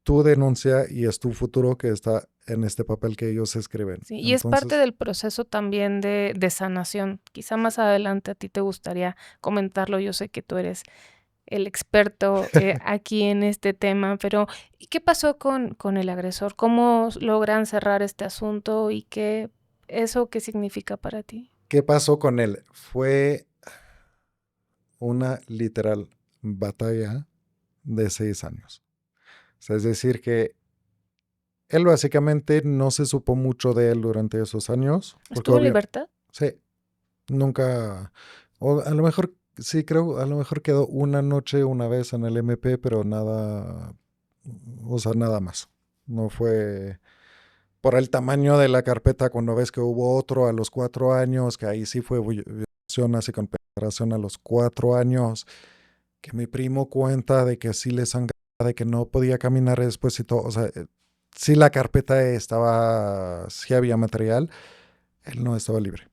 tu denuncia y es tu futuro que está en este papel que ellos escriben. Sí, y es parte Entonces, del proceso también de sanación. Quizá más adelante a ti te gustaría comentarlo. Yo sé que tú eres el experto aquí en este tema, pero ¿y qué pasó con el agresor? ¿Cómo logran cerrar este asunto y qué significa para ti? ¿qué pasó con él? Fue una literal batalla de 6 años. O sea, es decir, que él básicamente no se supo mucho de él durante esos años, porque ¿Estuvo en obvio, libertad? sí, nunca, o a lo mejor, sí creo, a lo mejor quedó una noche, una vez en el MP, pero nada, o sea, nada más. No fue por el tamaño de la carpeta cuando ves que hubo otro a los 4 años, que ahí sí fue violación así con penetración a los 4 años, que mi primo cuenta de que sí le sangraba, de que no podía caminar después y todo, o sea, sí la carpeta estaba, sí había material, él no estaba libre,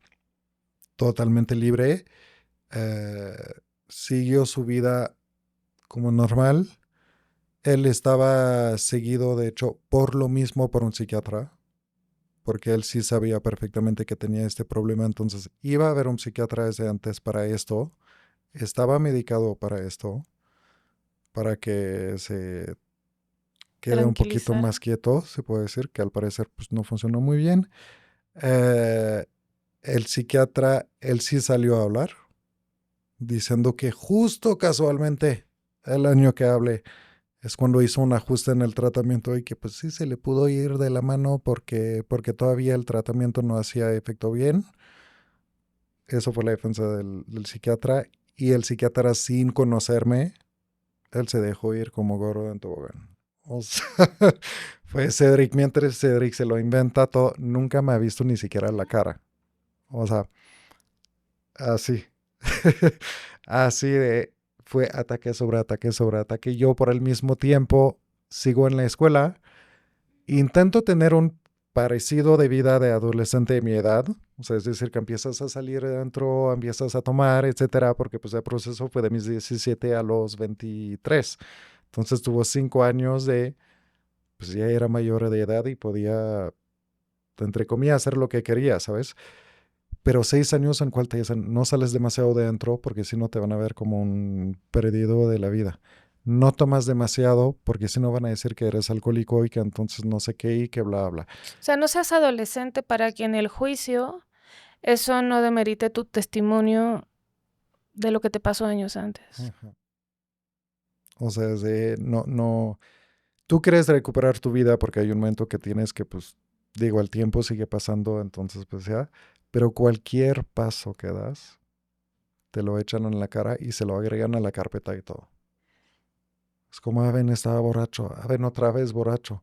totalmente libre, eh, siguió su vida como normal, él estaba seguido, de hecho, por lo mismo por un psiquiatra, porque él sí sabía perfectamente que tenía este problema, entonces iba a ver un psiquiatra desde antes para esto, estaba medicado para esto, para que se quede un poquito Tranquilizar. más quieto, se puede decir, que al parecer pues, no funcionó muy bien. Eh, el psiquiatra, él sí salió a hablar, diciendo que justo casualmente el año que hablé es cuando hizo un ajuste en el tratamiento y que pues sí se le pudo ir de la mano porque todavía el tratamiento no hacía efecto bien. Eso fue la defensa del psiquiatra y el psiquiatra sin conocerme, él se dejó ir como gordo en tobogán. O sea, fue Cedric, mientras Cedric se lo inventa todo, nunca me ha visto ni siquiera la cara. O sea, así. Así de, fue ataque sobre ataque sobre ataque. Yo por el mismo tiempo sigo en la escuela, intento tener un parecido de vida de adolescente de mi edad. O sea, es decir, que empiezas a salir de adentro, empiezas a tomar, etcétera, porque pues el proceso fue de mis 17 a los 23. Entonces tuvo 5 años de, pues ya era mayor de edad y podía, entre comillas, hacer lo que quería, ¿sabes? Pero 6 años en cual te dicen, no sales demasiado de adentro porque si no te van a ver como un perdido de la vida. No tomas demasiado porque si no van a decir que eres alcohólico y que entonces no sé qué y que bla, bla. O sea, no seas adolescente para que en el juicio eso no demerite tu testimonio de lo que te pasó años antes. Ujú. O sea, es de, no, no, tú quieres recuperar tu vida porque hay un momento que tienes que, pues, digo, el tiempo sigue pasando, entonces, pues ya, pero cualquier paso que das, te lo echan en la cara y se lo agregan a la carpeta y todo. Es como, ven, estaba borracho, ven, otra vez borracho.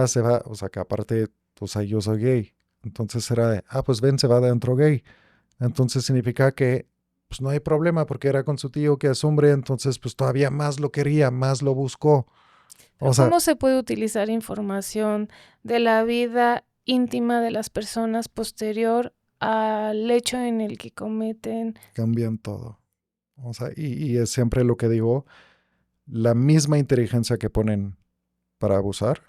Se va, o sea, que aparte, o sea, yo soy gay. Entonces era de, pues ven, se va adentro gay. Entonces significa que, pues no hay problema porque era con su tío que es hombre, entonces pues todavía más lo quería, más lo buscó. Pero O sea, ¿cómo se puede utilizar información de la vida íntima de las personas posterior al hecho en el que cometen? cambian todo. O sea, y es siempre lo que digo, la misma inteligencia que ponen para abusar,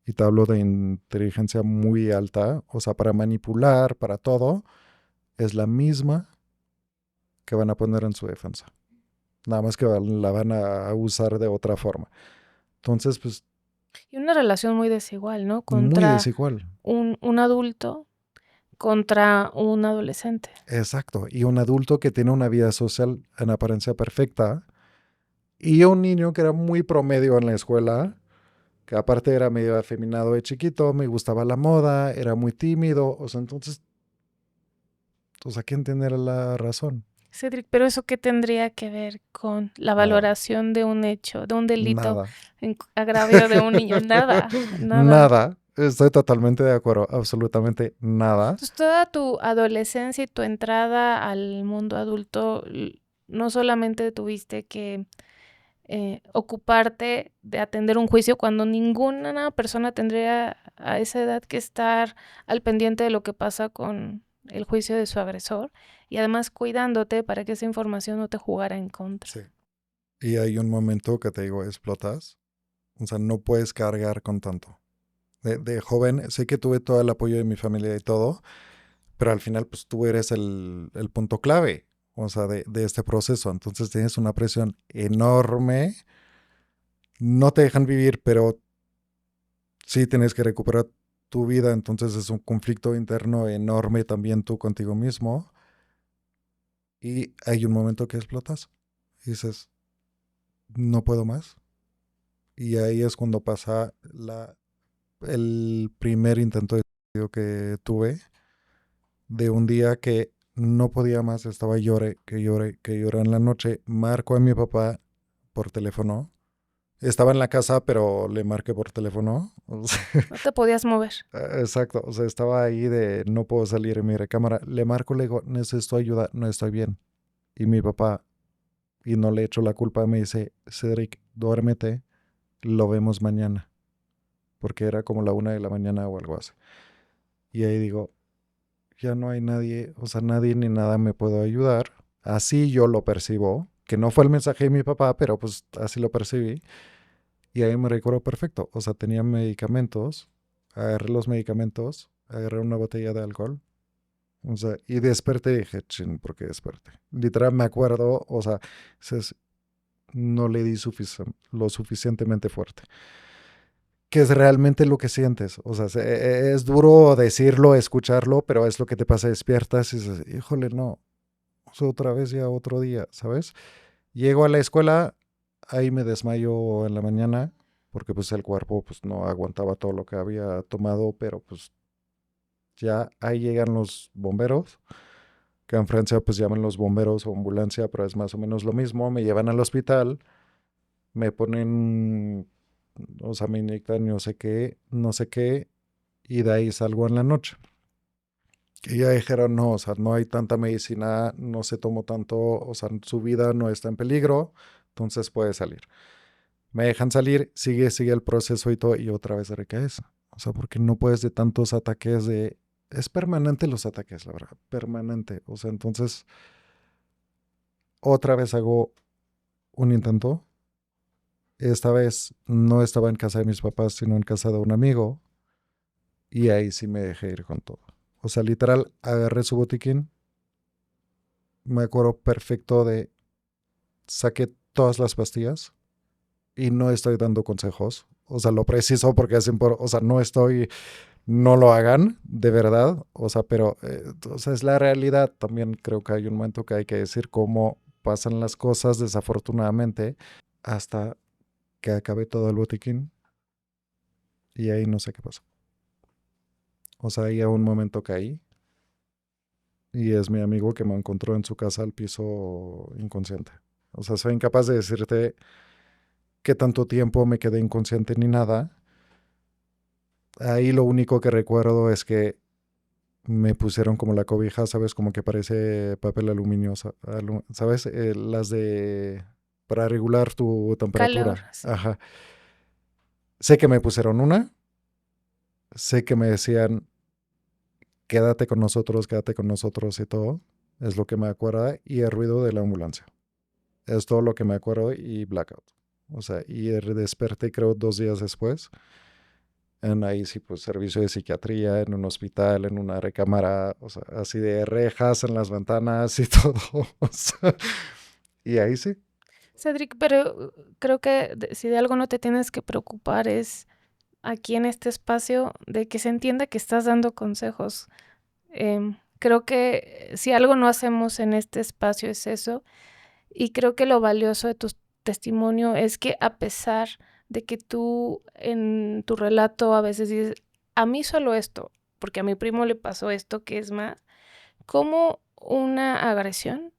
y te hablo de inteligencia muy alta, o sea, para manipular, para todo, es la misma que van a poner en su defensa. Nada más que la van a usar de otra forma. Entonces, pues, Y una relación muy desigual, ¿no? muy Contra desigual. un adulto contra un adolescente. Exacto. Y un adulto que tiene una vida social en apariencia perfecta y un niño que era muy promedio en la escuela, que aparte era medio afeminado de chiquito, me gustaba la moda, era muy tímido. O sea, entonces, ¿quién tiene la razón? Cedric, pero ¿eso qué tendría que ver con la Nada. valoración de un hecho, de un delito Nada. en agravio de un niño? Nada, nada. Nada. Estoy totalmente de acuerdo. Absolutamente nada. Entonces, toda tu adolescencia y tu entrada al mundo adulto, no solamente tuviste que ocuparte de atender un juicio cuando ninguna persona tendría a esa edad que estar al pendiente de lo que pasa con el juicio de su agresor y además cuidándote para que esa información no te jugara en contra. Sí. Y hay un momento que te digo, explotas. O sea, no puedes cargar con tanto. De joven, sé que tuve todo el apoyo de mi familia y todo, pero al final, pues tú eres el punto clave, o sea, de este proceso. Entonces tienes una presión enorme. No te dejan vivir, pero sí tienes que recuperar tu vida. Entonces es un conflicto interno enorme también tú contigo mismo. Y hay un momento que explotas. Y dices, no puedo más. Y ahí es cuando pasa el primer intento de suicidio que tuve, de un día que no podía más, estaba llore, que llore, que llore en la noche. Marco a mi papá por teléfono. Estaba en la casa, pero le marqué por teléfono. O sea, No te podías mover. exacto, o sea, estaba ahí de no puedo salir en mi recámara. Le marco, le digo, necesito ayuda, no estoy bien. Y mi papá, y no le echo la culpa, me dice, Cedric, duérmete, lo vemos mañana. Porque era como la 1 de la mañana o algo así. Y ahí digo, ya no hay nadie, o sea, nadie ni nada me puede ayudar. Así yo lo percibo, que no fue el mensaje de mi papá, pero pues así lo percibí. Y ahí me recuerdo perfecto, o sea, tenía medicamentos, agarré los medicamentos, agarré una botella de alcohol, o sea, y desperté y dije, chin, ¿por qué desperté? Literal me acuerdo, o sea, no le di lo suficientemente fuerte. Que es realmente lo que sientes. O sea, es duro decirlo, escucharlo, pero es lo que te pasa, despiertas y dices, híjole, no, otra vez ya otro día, ¿sabes? Llego a la escuela, ahí me desmayo en la mañana, porque pues el cuerpo pues no aguantaba todo lo que había tomado, pero pues ya ahí llegan los bomberos, que en Francia pues llaman los bomberos o ambulancia, pero es más o menos lo mismo, me llevan al hospital, me ponen, o sea, me inyectan no sé qué, no sé qué, y de ahí salgo en la noche. Que ya dijeron, no, o sea, no hay tanta medicina, no se tomó tanto, o sea, su vida no está en peligro, entonces puede salir. Me dejan salir, sigue el proceso y todo, y otra vez recaes. O sea, porque no puedes de tantos ataques de... Es permanente los ataques, la verdad, permanente. O sea, entonces, otra vez hago un intento. Esta vez no estaba en casa de mis papás, sino en casa de un amigo. Y ahí sí me dejé ir con todo. O sea, literal, agarré su botiquín. Me acuerdo perfecto de... Saqué todas las pastillas y no estoy dando consejos. O sea, lo preciso porque es importante. O sea, no lo hagan, de verdad. O sea, pero o sea, es la realidad. También creo que hay un momento que hay que decir cómo pasan las cosas, desafortunadamente, hasta que acabe todo el botiquín. Y ahí no sé qué pasó. O sea, ahí a un momento caí. Y es mi amigo que me encontró en su casa al piso inconsciente. O sea, soy incapaz de decirte qué tanto tiempo me quedé inconsciente ni nada. Ahí lo único que recuerdo es que me pusieron como la cobija, ¿sabes? Como que parece papel aluminio, ¿sabes? Las de... para regular tu Calor, temperatura. sí. Ajá. Sé que me pusieron una. Sé que me decían, quédate con nosotros y todo. Es lo que me acuerda. Y el ruido de la ambulancia. Es todo lo que me acuerdo y blackout. O sea, y desperté creo 2 días después. En ahí sí, pues servicio de psiquiatría, en un hospital, en una recámara, o sea, así de rejas en las ventanas y todo. O sea, y ahí sí. Cedric, pero creo que si de algo no te tienes que preocupar es aquí en este espacio de que se entienda que estás dando consejos. Creo que si algo no hacemos en este espacio es eso, y creo que lo valioso de tu testimonio es que a pesar de que tú en tu relato a veces dices, a mí solo esto, porque a mi primo le pasó esto, que es más, como una agresión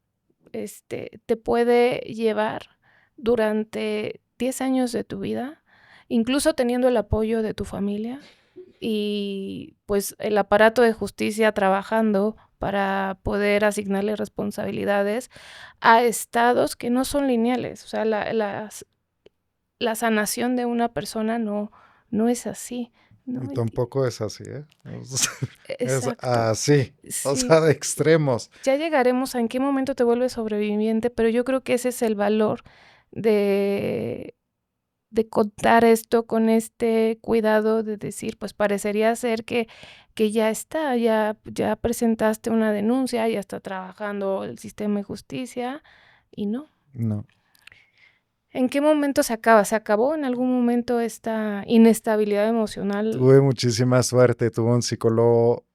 te puede llevar durante 10 años de tu vida, incluso teniendo el apoyo de tu familia y pues el aparato de justicia trabajando para poder asignarle responsabilidades a estados que no son lineales. O sea, la sanación de una persona no es así, Y ¿no? tampoco es así, ¿eh? O sea, es Exacto. así. O Sí, sea, de extremos. ya llegaremos a en qué momento te vuelves sobreviviente, pero yo creo que ese es el valor de de contar esto con este cuidado de decir, pues parecería ser que ya está, ya presentaste una denuncia, ya está trabajando el sistema de justicia y no. No. ¿En qué momento se acaba? ¿Se acabó en algún momento esta inestabilidad emocional? Tuve muchísima suerte. Tuve un psicólogo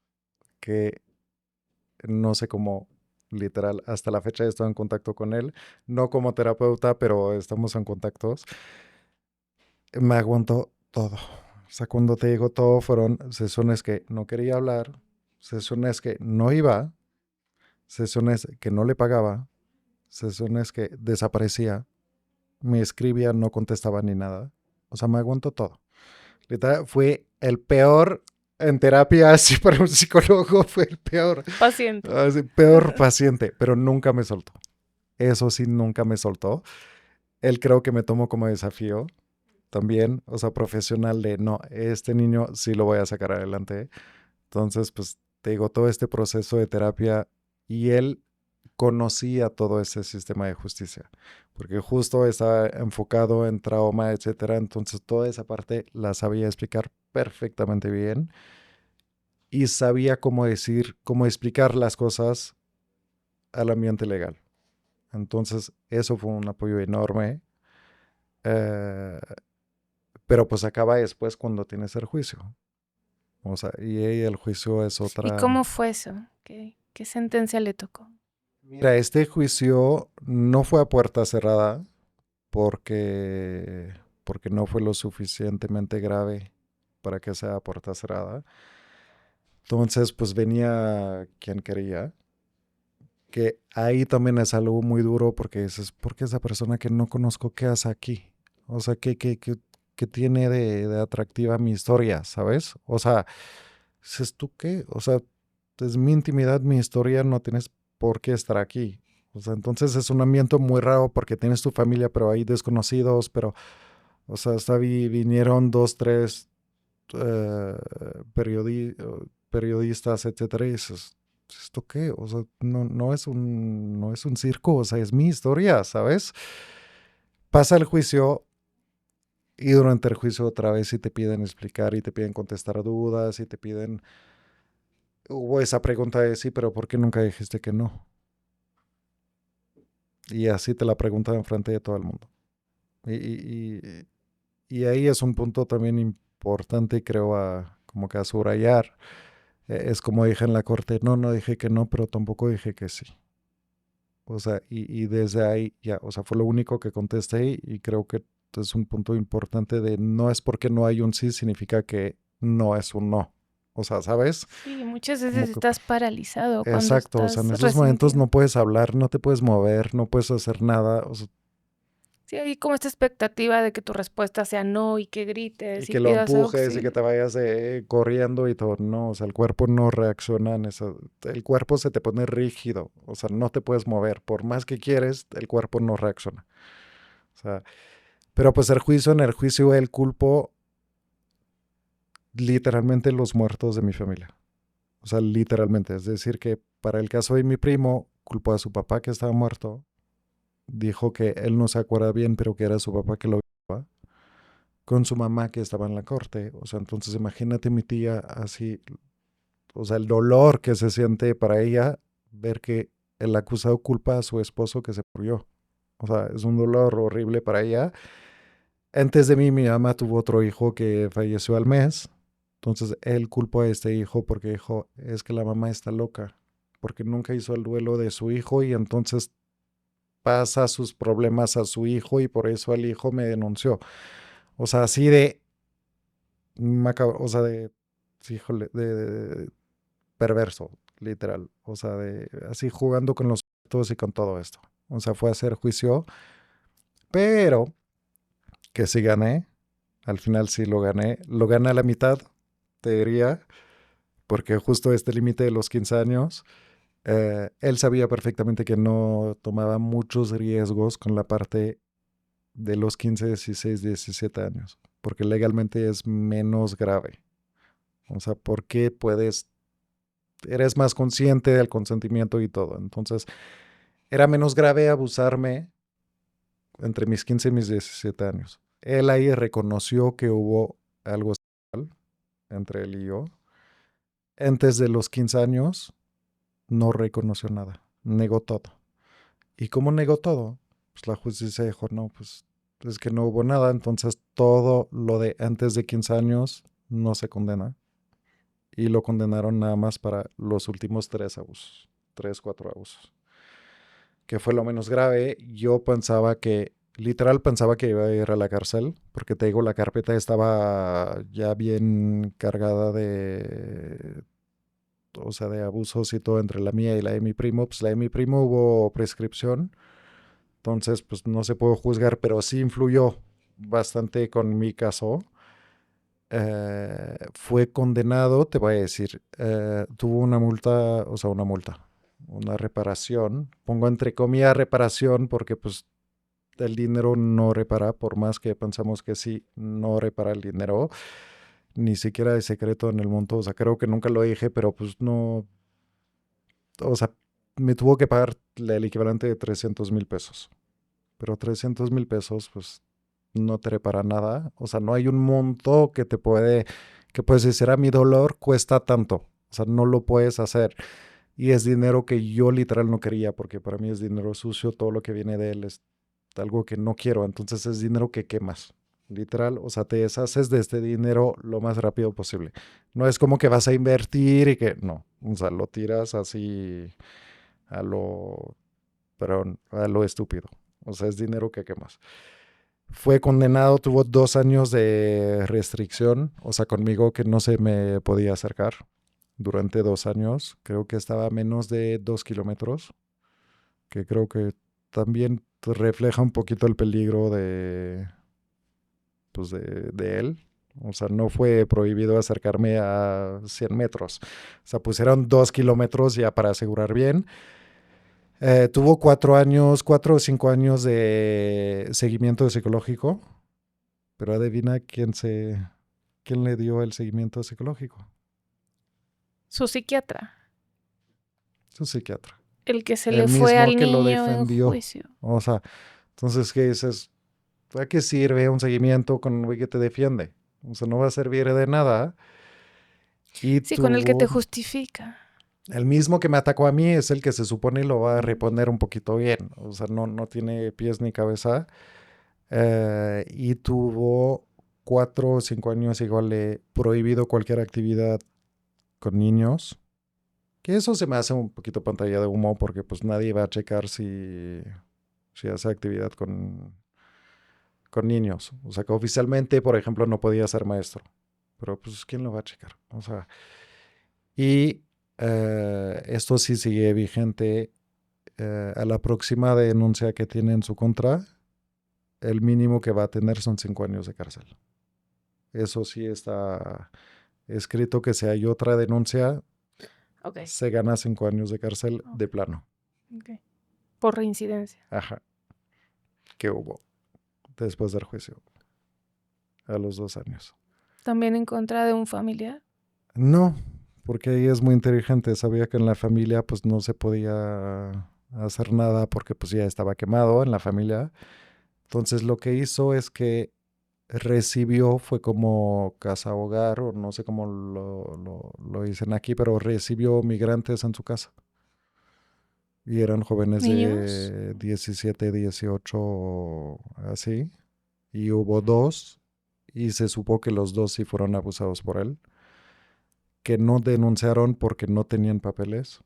que no sé cómo, literal, hasta la fecha estoy en contacto con él. No como terapeuta, pero estamos en contactos. Me aguantó todo. O sea, cuando te digo todo, fueron sesiones que no quería hablar, sesiones que no iba, sesiones que no le pagaba, sesiones que desaparecía, me escribía, no contestaba ni nada. O sea, me aguantó todo. Literal, fue el peor en terapia, así para un psicólogo, fue el peor. Paciente. Así, peor paciente, pero nunca me soltó. Eso sí, nunca me soltó. Él creo que me tomó como desafío también, o sea, profesional de, no, este niño sí lo voy a sacar adelante. Entonces, pues, te digo, todo este proceso de terapia y él conocía todo ese sistema de justicia, porque justo estaba enfocado en trauma, etcétera. Entonces, toda esa parte la sabía explicar perfectamente bien y sabía cómo decir, cómo explicar las cosas al ambiente legal. Entonces, eso fue un apoyo enorme. Pero pues acaba después cuando tienes el juicio. O sea, y ahí el juicio es ¿Y otra... cómo fue eso? ¿Qué sentencia le tocó? Mira, este juicio no fue a puerta cerrada porque no fue lo suficientemente grave para que sea a puerta cerrada. Entonces, pues venía quien quería. Que ahí también es algo muy duro porque dices, ¿por qué esa persona que no conozco qué hace aquí? O sea, ¿qué tiene de atractiva mi historia, sabes? O sea, dices, ¿tú qué? O sea, es mi intimidad, mi historia, no tienes por qué estar aquí. O sea, entonces es un ambiente muy raro porque tienes tu familia, pero hay desconocidos, pero, o sea, hasta vinieron 2, 3 eh, periodistas, etcétera, y dices, ¿esto qué? O sea, no es un circo, o sea, es mi historia, ¿sabes? Pasa el juicio y durante el juicio otra vez sí te piden explicar y te piden contestar dudas y te piden... Hubo esa pregunta de sí, pero ¿por qué nunca dijiste que no? Y así te la preguntan enfrente de todo el mundo. Y ahí es un punto también importante, creo, como que a subrayar. Es como dije en la corte, no dije que no, pero tampoco dije que sí. O sea, y desde ahí ya, o sea, fue lo único que contesté y creo que es un punto importante de no es porque no hay un sí, significa que no es un no. O sea, ¿sabes? Sí, muchas veces Como que, estás paralizado cuando exacto, o sea, en estás esos momentos resentido. no puedes hablar, no te puedes mover, no puedes hacer nada. O sea, Sí, hay como esta expectativa de que tu respuesta sea no y que y grites y que lo pidas empujes y que auxilio. te vayas corriendo y todo. No, o sea, el cuerpo no reacciona en eso. El cuerpo se te pone rígido, o sea, no te puedes mover. Por más que quieres, el cuerpo no reacciona. O sea, pero pues en el juicio él culpó literalmente los muertos de mi familia. O sea, literalmente. Es decir, que para el caso de mi primo, culpó a su papá que estaba muerto. Dijo que él no se acuerda bien, pero que era su papá que lo violaba. Con su mamá que estaba en la corte. O sea, entonces imagínate mi tía así, o sea, el dolor que se siente para ella ver que el acusado culpa a su esposo que se murió. O sea, es un dolor horrible para ella. Antes de mí, mi mamá tuvo otro hijo que falleció al mes. Entonces, él culpó a este hijo porque dijo, es que la mamá está loca, porque nunca hizo el duelo de su hijo y entonces pasa sus problemas a su hijo y por eso el hijo me denunció. O sea, así de macabro, o sea, de, sí, híjole, de perverso, literal. O sea, de así jugando con los y con todo esto. O sea, fue a hacer juicio, pero que sí gané. Al final sí lo gané. Lo gané a la mitad, te diría, porque justo este límite de los 15 años, él sabía perfectamente que no tomaba muchos riesgos con la parte de los 15, 16, 17 años, porque legalmente es menos grave. O sea, porque eres más consciente del consentimiento y todo. Entonces, era menos grave abusarme entre mis 15 y mis 17 años. Él ahí reconoció que hubo algo sexual entre él y yo. Antes de los 15 años no reconoció nada, negó todo. ¿Y cómo negó todo? Pues la justicia dijo, no, pues es que no hubo nada, entonces todo lo de antes de 15 años no se condena. Y lo condenaron nada más para los últimos 4 abusos, que fue lo menos grave. Yo literal pensaba que iba a ir a la cárcel, porque te digo, la carpeta estaba ya bien cargada o sea, de abusos y todo entre la mía y la de mi primo. Pues la de mi primo hubo prescripción, entonces pues no se pudo juzgar, pero sí influyó bastante con mi caso. Fue condenado, te voy a decir, tuvo una multa, o sea, una reparación. Pongo entre comillas reparación porque pues el dinero no repara, por más que pensamos que sí, no repara el dinero, ni siquiera de secreto en el monto. O sea, creo que nunca lo dije, pero pues no, o sea, me tuvo que pagar el equivalente de 300,000 pesos. Pero 300,000 pesos, pues no te repara nada. O sea, no hay un monto que que puedes decir, mi dolor cuesta tanto. O sea, no lo puedes hacer. Y es dinero que yo literal no quería, porque para mí es dinero sucio, todo lo que viene de él es algo que no quiero. Entonces es dinero que quemas. Literal, o sea, te deshaces de este dinero lo más rápido posible. No es como que vas a invertir y que no. O sea, lo tiras así a lo, perdón, a lo estúpido. O sea, es dinero que quemas. Fue condenado, tuvo 2 años de restricción, o sea, conmigo que no se me podía acercar durante 2 años. Creo que estaba a menos de 2 kilómetros, que creo que también refleja un poquito el peligro pues de él. O sea, no fue prohibido acercarme a 100 metros. O sea, pusieron 2 kilómetros ya para asegurar bien. Tuvo 4 o 5 años de seguimiento psicológico, pero adivina quién le dio el seguimiento psicológico. Su psiquiatra, Su psiquiatra. el que se El le fue mismo al que lo niño en defendió. juicio. O sea, entonces, ¿qué dices? ¿A qué sirve un seguimiento con un güey que te defiende? O sea, no va a servir de nada. Y Sí, con el que te tuvo justifica. el mismo que me atacó a mí es el que se supone lo va a reponer un poquito bien. O sea, no tiene pies ni cabeza. Y tuvo 4 o 5 años igual prohibido cualquier actividad con niños. Que eso se me hace un poquito pantalla de humo porque pues nadie va a checar si hace actividad con niños. O sea, que oficialmente, por ejemplo, no podía ser maestro. Pero pues, ¿quién lo va a checar? O sea, y esto sí sigue vigente. A la próxima denuncia que tiene en su contra, el mínimo que va a tener son 5 años de cárcel. Eso sí está escrito, que si hay otra denuncia, Ok. se gana 5 años de cárcel Ok. de plano. Ok. Por reincidencia. Ajá. Que hubo después del juicio. A los 2 años. También en contra de un familiar. No, porque ella es muy inteligente. Sabía que en la familia pues no se podía hacer nada porque pues ya estaba quemado en la familia. Entonces lo que hizo es que fue como casa hogar, o no sé cómo lo dicen aquí, pero recibió migrantes en su casa. Y eran jóvenes ¿Niños? de 17, 18, así. Y hubo 2, y se supo que los 2 sí fueron abusados por él, que no denunciaron porque no tenían papeles.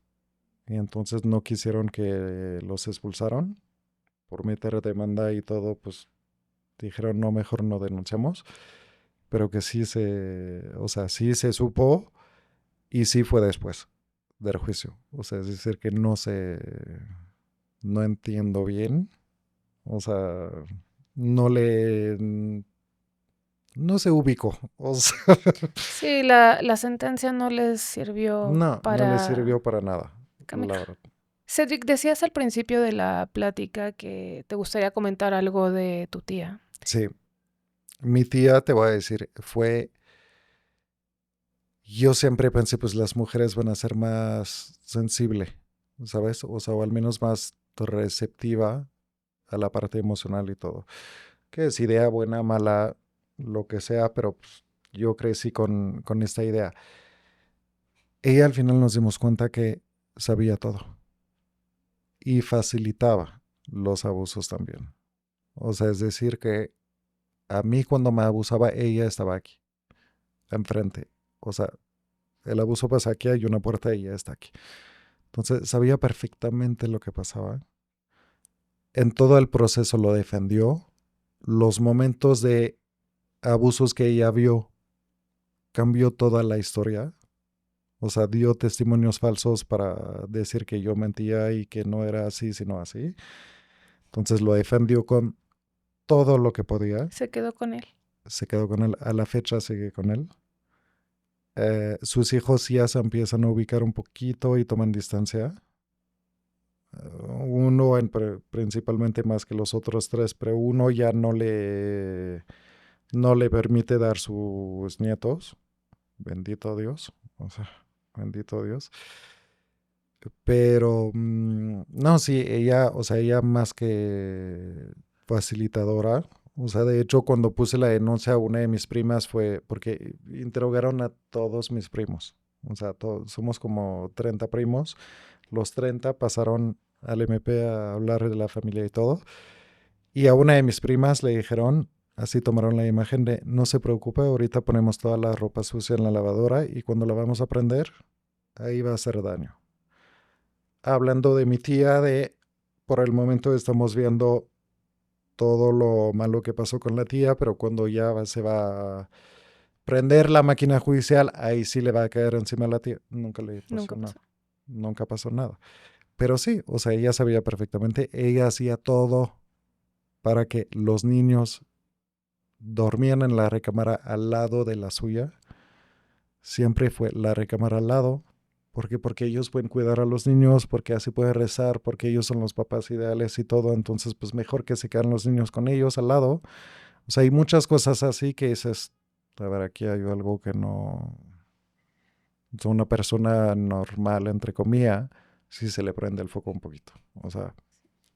Y entonces no quisieron que los expulsaron por meter demanda y todo, pues dijeron, no, mejor no denunciamos. Pero que sí sí se supo y sí fue después del juicio. O sea, es decir, que no entiendo bien. O sea, no no se ubicó. O sea, Sí, la sentencia no les sirvió no le sirvió para nada, la verdad. Cedric, decías al principio de la plática que te gustaría comentar algo de tu tía. Sí, mi tía, te voy a decir, yo siempre pensé, pues las mujeres van a ser más sensible, ¿sabes? O sea, o al menos más receptiva a la parte emocional y todo. que es idea buena, mala, lo que sea, pero pues, yo crecí con esta idea. Ella al final nos dimos cuenta que sabía todo y facilitaba los abusos también. O sea, es decir que a mí cuando me abusaba, ella estaba aquí, enfrente. O sea, el abuso pasa aquí, hay una puerta y ella está aquí. Entonces, sabía perfectamente lo que pasaba. En todo el proceso lo defendió. Los momentos de abusos que ella vio, cambió toda la historia. O sea, dio testimonios falsos para decir que yo mentía y que no era así, sino así. Entonces lo defendió con todo lo que podía. Se quedó con él. Se quedó con él. A la fecha sigue con él. Sus hijos ya se empiezan a ubicar un poquito y toman distancia. Uno principalmente más que los otros tres, pero uno ya no le permite dar sus nietos. Bendito Dios. O sea, bendito Dios. Pero, no, sí, ella, o sea, ella más que facilitadora. O sea, de hecho, cuando puse la denuncia a una de mis primas fue porque interrogaron a todos mis primos. O sea, somos como 30 primos. Los 30 pasaron al MP a hablar de la familia y todo. Y a una de mis primas le dijeron, así tomaron la imagen de, no se preocupe, ahorita ponemos toda la ropa sucia en la lavadora y cuando la vamos a prender, ahí va a hacer daño. Hablando de mi tía, por el momento estamos viendo todo lo malo que pasó con la tía, pero cuando ya se va a prender la máquina judicial, ahí sí le va a caer encima a la tía. Nunca le pasó Nunca nada. pasó. Nunca pasó nada. Pero sí, o sea, ella sabía perfectamente, ella hacía todo para que los niños dormían en la recámara al lado de la suya. Siempre fue la recámara al lado. ¿Por qué? Porque ellos pueden cuidar a los niños, porque así pueden rezar, porque ellos son los papás ideales y todo. Entonces, pues mejor que se queden los niños con ellos al lado. O sea, hay muchas cosas así que dices, a ver, aquí hay algo que no... O sea, una persona normal, entre comillas, sí se le prende el foco un poquito. O sea...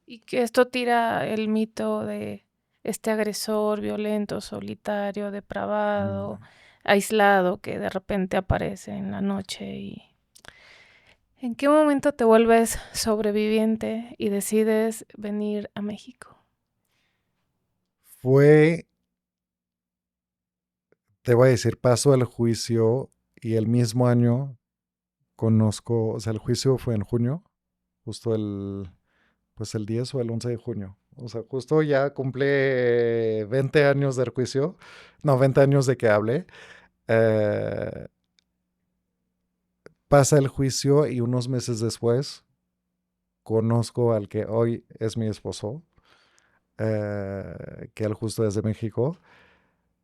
Y que esto tira el mito de este agresor violento, solitario, depravado, aislado, que de repente aparece en la noche. ¿Y en qué momento te vuelves sobreviviente y decides venir a México? Fue, te voy a decir, paso el juicio y el mismo año conozco, o sea, el juicio fue en junio, justo pues el 10 o el 11 de junio. O sea, justo ya cumple 20 años del juicio, no, 20 años de que hablé. Eh, Pasa el juicio y unos meses después conozco al que hoy es mi esposo, que él justo es de México.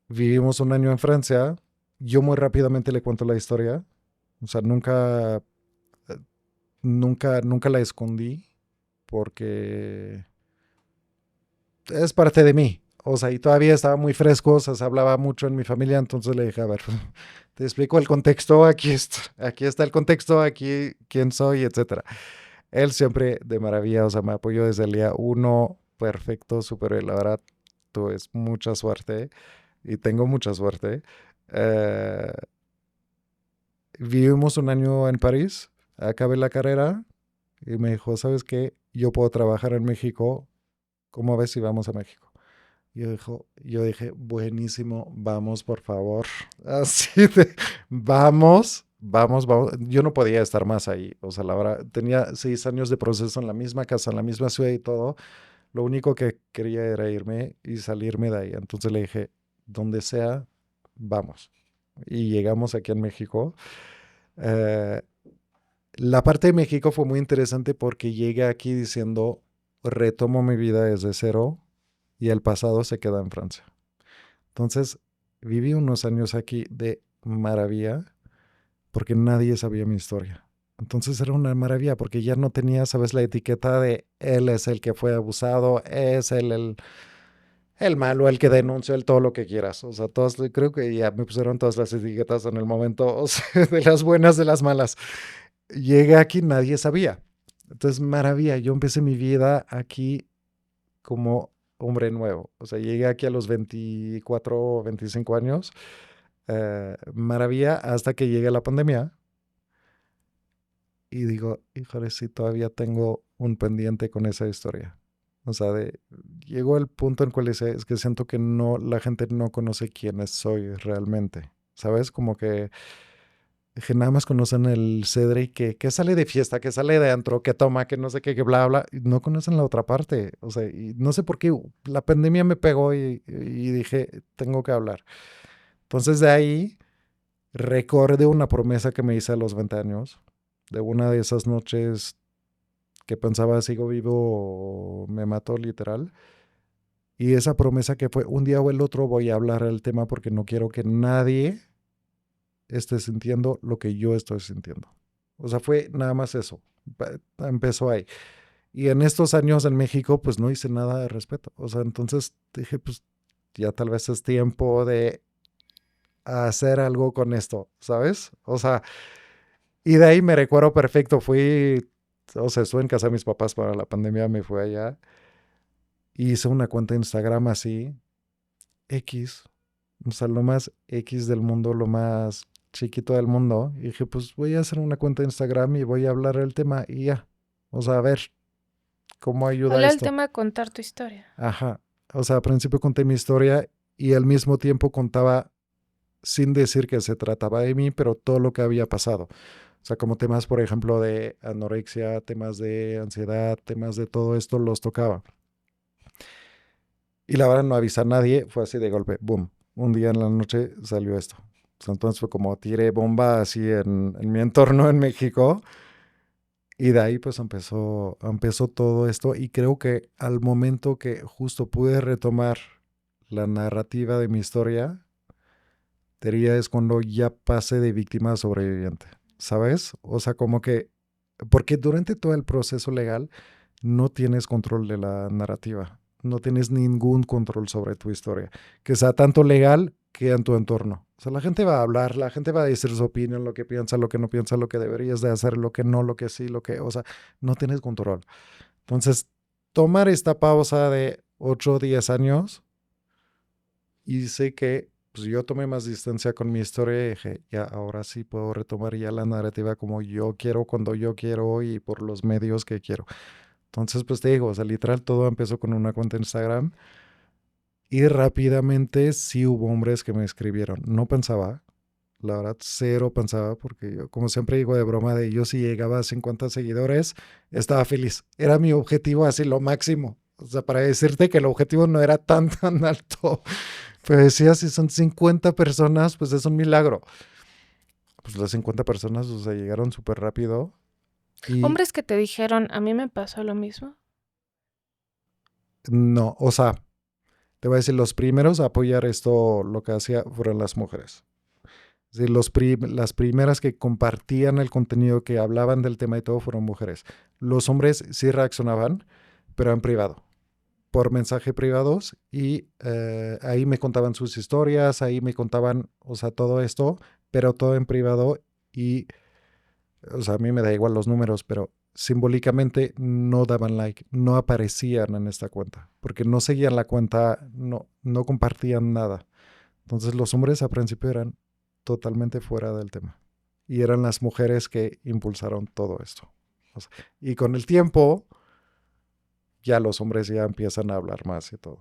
Vivimos un año en Francia. Yo muy rápidamente le cuento la historia. O sea, nunca la escondí porque es parte de mí. O sea, y todavía estaba muy fresco, o sea, se hablaba mucho en mi familia, entonces le dije, a ver, te explico el contexto, aquí está el contexto, aquí quién soy, etcétera. Él siempre de maravilla, o sea, me apoyó desde el día uno, perfecto, súper, la verdad, tuve mucha suerte y tengo mucha suerte. Eh, Vivimos un año en París, acabé la carrera y me dijo, ¿sabes qué? Yo puedo trabajar en México, ¿cómo ves si vamos a México? Yo dije, buenísimo, vamos, por favor. Así de, vamos, vamos, vamos. Yo no podía estar más ahí. O sea, la verdad, tenía 6 años de proceso en la misma casa, en la misma ciudad y todo. Lo único que quería era irme y salirme de ahí. Entonces le dije, donde sea, vamos. Y llegamos aquí en México. Eh, la parte de México fue muy interesante porque llegué aquí diciendo, retomo mi vida desde cero y el pasado se queda en Francia. Entonces, viví unos años aquí de maravilla porque nadie sabía mi historia. Entonces era una maravilla porque ya no tenía, sabes, la etiqueta de él es el que fue abusado, es el malo, el que denunció, el todo lo que quieras. O sea, creo que ya me pusieron todas las etiquetas en el momento, o sea, de las buenas, de las malas. Llegué aquí, nadie sabía. Entonces, maravilla, yo empecé mi vida aquí como hombre nuevo. O sea, llegué aquí a los 24 o 25 años. Maravilla, hasta que llegue la pandemia. Y digo, híjole, sí, todavía tengo un pendiente con esa historia. O sea, llegó el punto en el cual dice, es que siento que no, la gente no conoce quién soy realmente. ¿Sabes? Como que nada más conocen el Cedric que sale de fiesta, que sale de antro, que toma, que no sé qué, que bla, bla. Y no conocen la otra parte. O sea, y no sé por qué la pandemia me pegó y dije, tengo que hablar. Entonces de ahí recordé una promesa que me hice a los 20 años, de una de esas noches que pensaba sigo vivo o me mato literal. Y esa promesa que fue un día o el otro voy a hablar del tema porque no quiero que nadie esté sintiendo lo que yo estoy sintiendo. O sea, fue nada más eso. Empezó ahí. Y en estos años en México, pues no hice nada de respeto. O sea, entonces dije, pues ya tal vez es tiempo de hacer algo con esto, ¿sabes? O sea, y de ahí me recuerdo perfecto. O sea, estuve en casa de mis papás para la pandemia, me fui allá. Hice una cuenta de Instagram así, X, o sea, lo más X del mundo, lo más chiquito del mundo. Y dije, pues voy a hacer una cuenta de Instagram y voy a hablar del tema y ya. O sea, a ver cómo ayuda Habla el esto. tema de contar tu historia. Ajá. O sea, al principio conté mi historia y al mismo tiempo contaba sin decir que se trataba de mí, pero todo lo que había pasado. O sea, como temas, por ejemplo, de anorexia, temas de ansiedad, temas de todo esto, los tocaba. Y la verdad no avisa a nadie, fue así de golpe, boom. Un día en la noche salió esto. O sea, entonces fue como tiré bomba así en mi entorno en México. Y de ahí pues empezó todo esto. Y creo que al momento que justo pude retomar la narrativa de mi historia, diría es cuando ya pasé de víctima a sobreviviente. ¿Sabes? O sea, como que, porque durante todo el proceso legal no tienes control de la narrativa, no tienes ningún control sobre tu historia, que sea tanto legal que en tu entorno. O sea, la gente va a hablar, la gente va a decir su opinión, lo que piensa, lo que no piensa, lo que deberías de hacer, lo que no, lo que sí, o sea, no tienes control. Entonces, tomar esta pausa de 8 o 10 años y sé que pues yo tomé más distancia con mi historia y dije, ya, ahora sí puedo retomar ya la narrativa como yo quiero, cuando yo quiero y por los medios que quiero. Entonces, pues te digo, o sea, literal todo empezó con una cuenta en Instagram y rápidamente sí hubo hombres que me escribieron. No pensaba, la verdad, cero pensaba, porque yo, como siempre digo de broma, de yo si llegaba a 50 seguidores, estaba feliz. Era mi objetivo así, lo máximo. O sea, para decirte que el objetivo no era tan alto. Pero decía, si son 50 personas, pues es un milagro. Pues las 50 personas, o sea, llegaron súper rápido. Y Hombres que te dijeron, a mí me pasó lo mismo. no, o sea, te voy a decir, los primeros a apoyar esto, lo que hacía, fueron las mujeres. Es decir, las primeras que compartían el contenido, que hablaban del tema y todo, fueron mujeres. Los hombres sí reaccionaban, pero en privado, por mensaje privados, y ahí me contaban sus historias, ahí me contaban, o sea, todo esto, pero todo en privado. Y, o sea, a mí me da igual los números, pero simbólicamente no daban like, no aparecían en esta cuenta, porque no seguían la cuenta, no compartían nada. Entonces los hombres al principio eran totalmente fuera del tema. Y eran las mujeres que impulsaron todo esto. O sea, y con el tiempo, ya los hombres ya empiezan a hablar más y todo.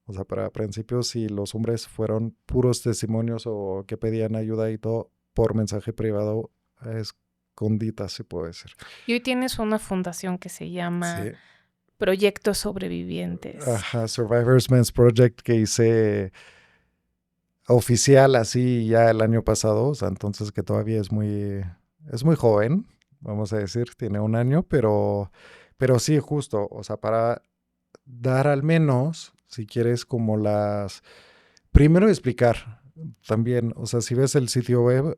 O sea, pero al principio sí, los hombres fueron puros testimonios o que pedían ayuda y todo por mensaje privado, a escondidas, se puede decir. Y hoy tienes una fundación que se llama Sí. Proyectos Sobrevivientes. Ajá, Survivors Men's Project, que hice oficial así ya el año pasado, o sea, entonces que todavía es muy joven, vamos a decir, tiene un año, pero sí, justo, o sea, para dar al menos, si quieres, como primero explicar también, o sea, si ves el sitio web,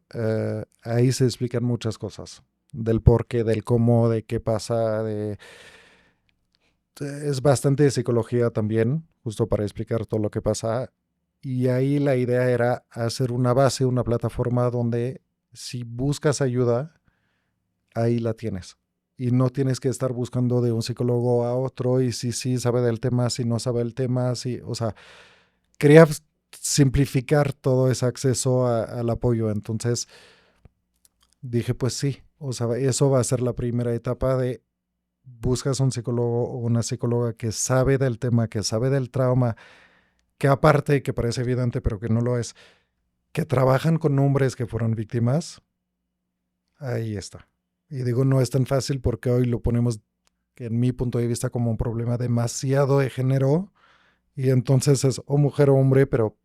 ahí se explican muchas cosas, del por qué, del cómo, de qué pasa, es bastante de psicología también, justo para explicar todo lo que pasa. Y ahí la idea era hacer una base, una plataforma donde si buscas ayuda, ahí la tienes. y no tienes que estar buscando de un psicólogo a otro y si sí sabe del tema, si no sabe el tema, si, o sea, quería simplificar todo ese acceso al apoyo. Entonces dije, pues sí, o sea, eso va a ser la primera etapa de buscas un psicólogo o una psicóloga que sabe del tema, que sabe del trauma, que aparte, que parece evidente, pero que no lo es, que trabajan con hombres que fueron víctimas. Ahí está. Y digo, no es tan fácil porque hoy lo ponemos, en mi punto de vista, como un problema demasiado de género. Y entonces es o mujer o hombre, pero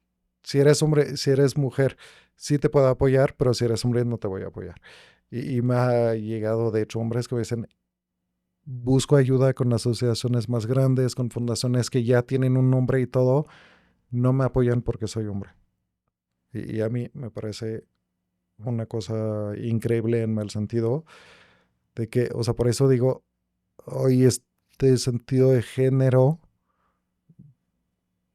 si eres hombre, si eres mujer, sí te puedo apoyar, pero si eres hombre no te voy a apoyar. Y me ha llegado, de hecho, hombres que me dicen, busco ayuda con asociaciones más grandes, con fundaciones que ya tienen un nombre y todo, no me apoyan porque soy hombre. Y a mí me parece una cosa increíble en mal sentido, de que, o sea, por eso digo, hoy este sentido de género,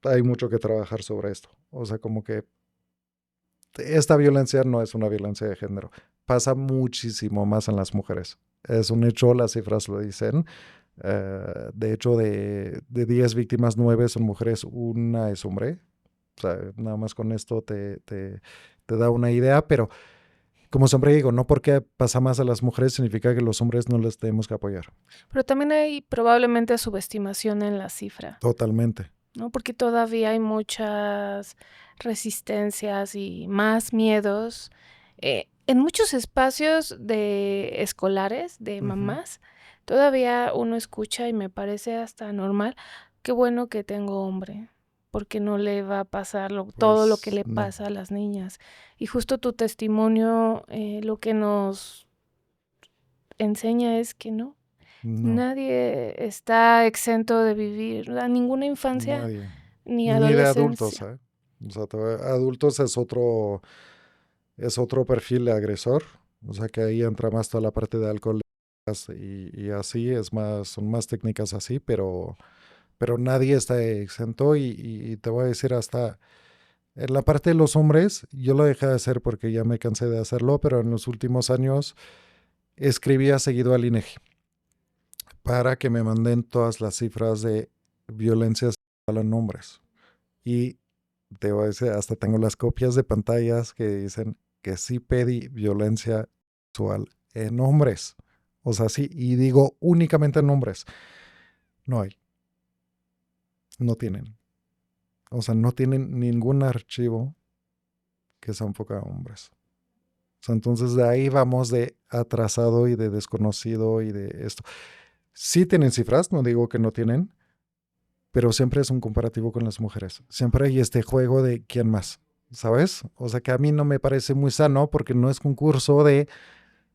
hay mucho que trabajar sobre esto. O sea, como que esta violencia no es una violencia de género, pasa muchísimo más en las mujeres. Es un hecho, las cifras lo dicen. De hecho, de 10 víctimas, 9 son mujeres, una es hombre. O sea, nada más con esto te da una idea, pero como siempre digo, no porque pasa más a las mujeres significa que los hombres no les tenemos que apoyar. Pero también hay probablemente subestimación en la cifra, Totalmente. ¿no? Porque todavía hay muchas resistencias y más miedos. En muchos espacios de escolares, de Ujú. mamás, todavía uno escucha y me parece hasta normal, qué bueno que tengo hombre, porque no le va a pasar todo lo que Pues le no, pasa a las niñas. Y justo tu testimonio lo que nos enseña es que no. no, Nadie está exento de vivir ninguna infancia nadie. ni Ni de adultos, adolescencia. ¿eh? O sea, adultos es otro perfil de agresor. O sea, que ahí entra más toda la parte de alcohol y así, es más, son más técnicas así, pero nadie está exento y te voy a decir hasta en la parte de los hombres, yo lo dejé de hacer porque ya me cansé de hacerlo, pero en los últimos años escribía seguido al INEGI para que me manden todas las cifras de violencia sexual en hombres. Y te voy a decir, hasta tengo las copias de pantallas que dicen que sí pedí violencia sexual en hombres. O sea, sí, y digo únicamente en hombres. No hay, no tienen. O sea, no tienen ningún archivo que se enfoca a hombres. O sea, entonces de ahí vamos de atrasado y de desconocido y de esto. Sí tienen cifras, no digo que no tienen, pero siempre es un comparativo con las mujeres. Siempre hay este juego de quién más, ¿sabes? O sea que a mí no me parece muy sano porque no es concurso de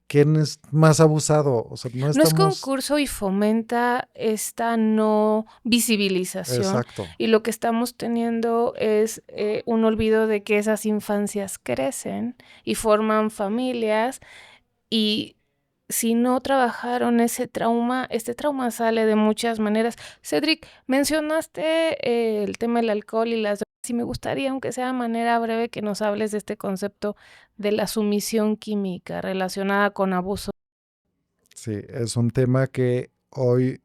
quién es más abusado. O sea, no No es estamos... concurso y fomenta esta no visibilización. Exacto. Y lo que estamos teniendo es un olvido de que esas infancias crecen y forman familias y si no trabajaron ese trauma, este trauma sale de muchas maneras. Cedric, mencionaste el tema del alcohol y las drogas y me gustaría, aunque sea de manera breve, que nos hables de este concepto de la sumisión química relacionada con abuso. Sí, es un tema que hoy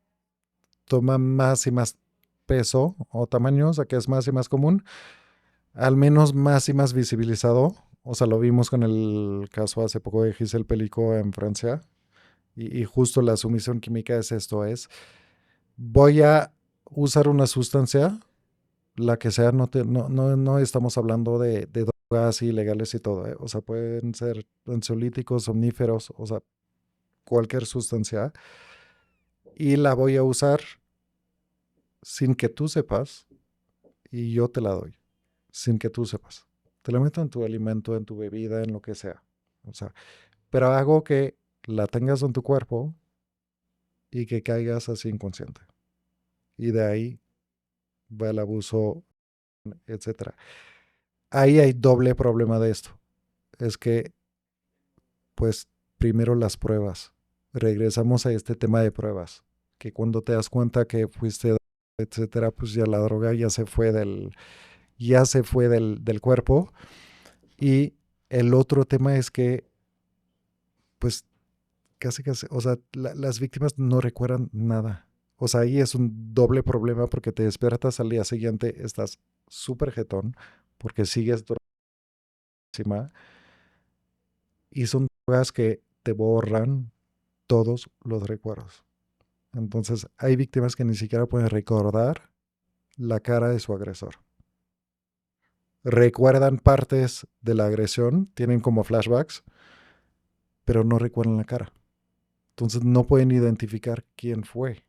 toma más y más peso o tamaño, o sea que es más y más común, al menos más y más visibilizado. O sea, lo vimos con el caso hace poco de Giselle Pelicot en Francia. Y justo la sumisión química es esto, es voy a usar una sustancia, la que sea, no estamos hablando de drogas ilegales y todo, ¿eh? O sea, pueden ser ansiolíticos, somníferos, o sea, cualquier sustancia, y la voy a usar sin que tú sepas, y yo te la doy, sin que tú sepas. Te la meto en tu alimento, en tu bebida, en lo que sea. O sea, pero hago que la tengas en tu cuerpo y que caigas así inconsciente. Y de ahí va el abuso, etcétera. Ahí hay doble problema de esto. Es que, pues, primero las pruebas. Regresamos a este tema de pruebas. Que cuando te das cuenta que fuiste, etcétera, pues ya la droga ya se fue del cuerpo. Y el otro tema es que, pues, casi, o sea, las víctimas no recuerdan nada. O sea, ahí es un doble problema porque te despiertas al día siguiente, estás súper jetón porque sigues drogadísima y son drogas que te borran todos los recuerdos. Entonces, hay víctimas que ni siquiera pueden recordar la cara de su agresor. Recuerdan partes de la agresión, tienen como flashbacks, pero no recuerdan la cara. Entonces, no pueden identificar quién fue.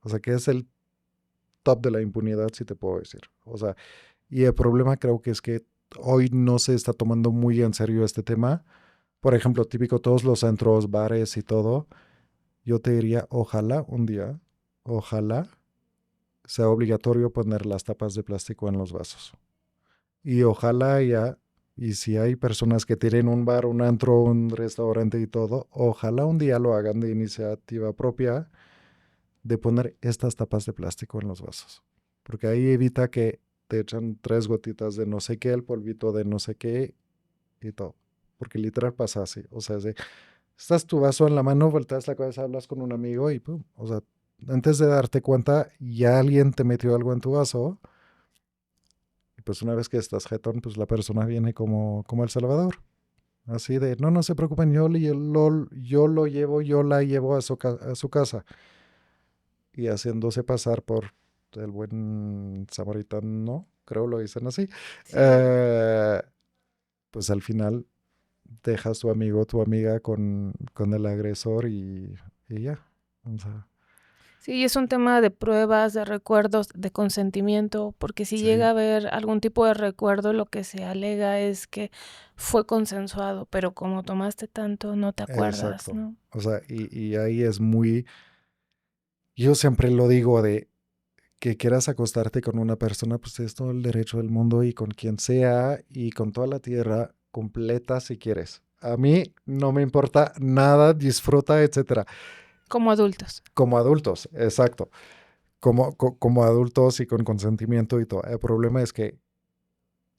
O sea, que es el top de la impunidad, si te puedo decir. O sea, y el problema creo que es que hoy no se está tomando muy en serio este tema. Por ejemplo, típico todos los centros, bares y todo. Yo te diría, ojalá un día, ojalá sea obligatorio poner las tapas de plástico en los vasos. Y ojalá ya, y si hay personas que tienen un bar, un antro, un restaurante y todo, ojalá un día lo hagan de iniciativa propia de poner estas tapas de plástico en los vasos. Porque ahí evita que te echan 3 gotitas de no sé qué, el polvito de no sé qué y todo. Porque literal pasa así. O sea, estás tu vaso en la mano, volteas la cabeza, hablas con un amigo y pum. O sea, antes de darte cuenta, ya alguien te metió algo en tu vaso. Y pues una vez que estás jetón, pues la persona viene como El Salvador. Así de, no, no se preocupen, yo lo llevo, yo la llevo a su casa. Y haciéndose pasar por el buen samaritano, creo lo dicen así. Sí. Eh, pues al final dejas tu amigo, tu amiga con el agresor y ya. O sea, Sí, es un tema de pruebas, de recuerdos, de consentimiento, porque si sí, llega a haber algún tipo de recuerdo, lo que se alega es que fue consensuado, pero como tomaste tanto, no te acuerdas, exacto. ¿no? O sea, y ahí es muy, yo siempre lo digo de que quieras acostarte con una persona, pues es todo el derecho del mundo y con quien sea y con toda la tierra completa si quieres. A mí no me importa nada, disfruta, etcétera. Como adultos. Como adultos, exacto. Como adultos y con consentimiento y todo. El problema es que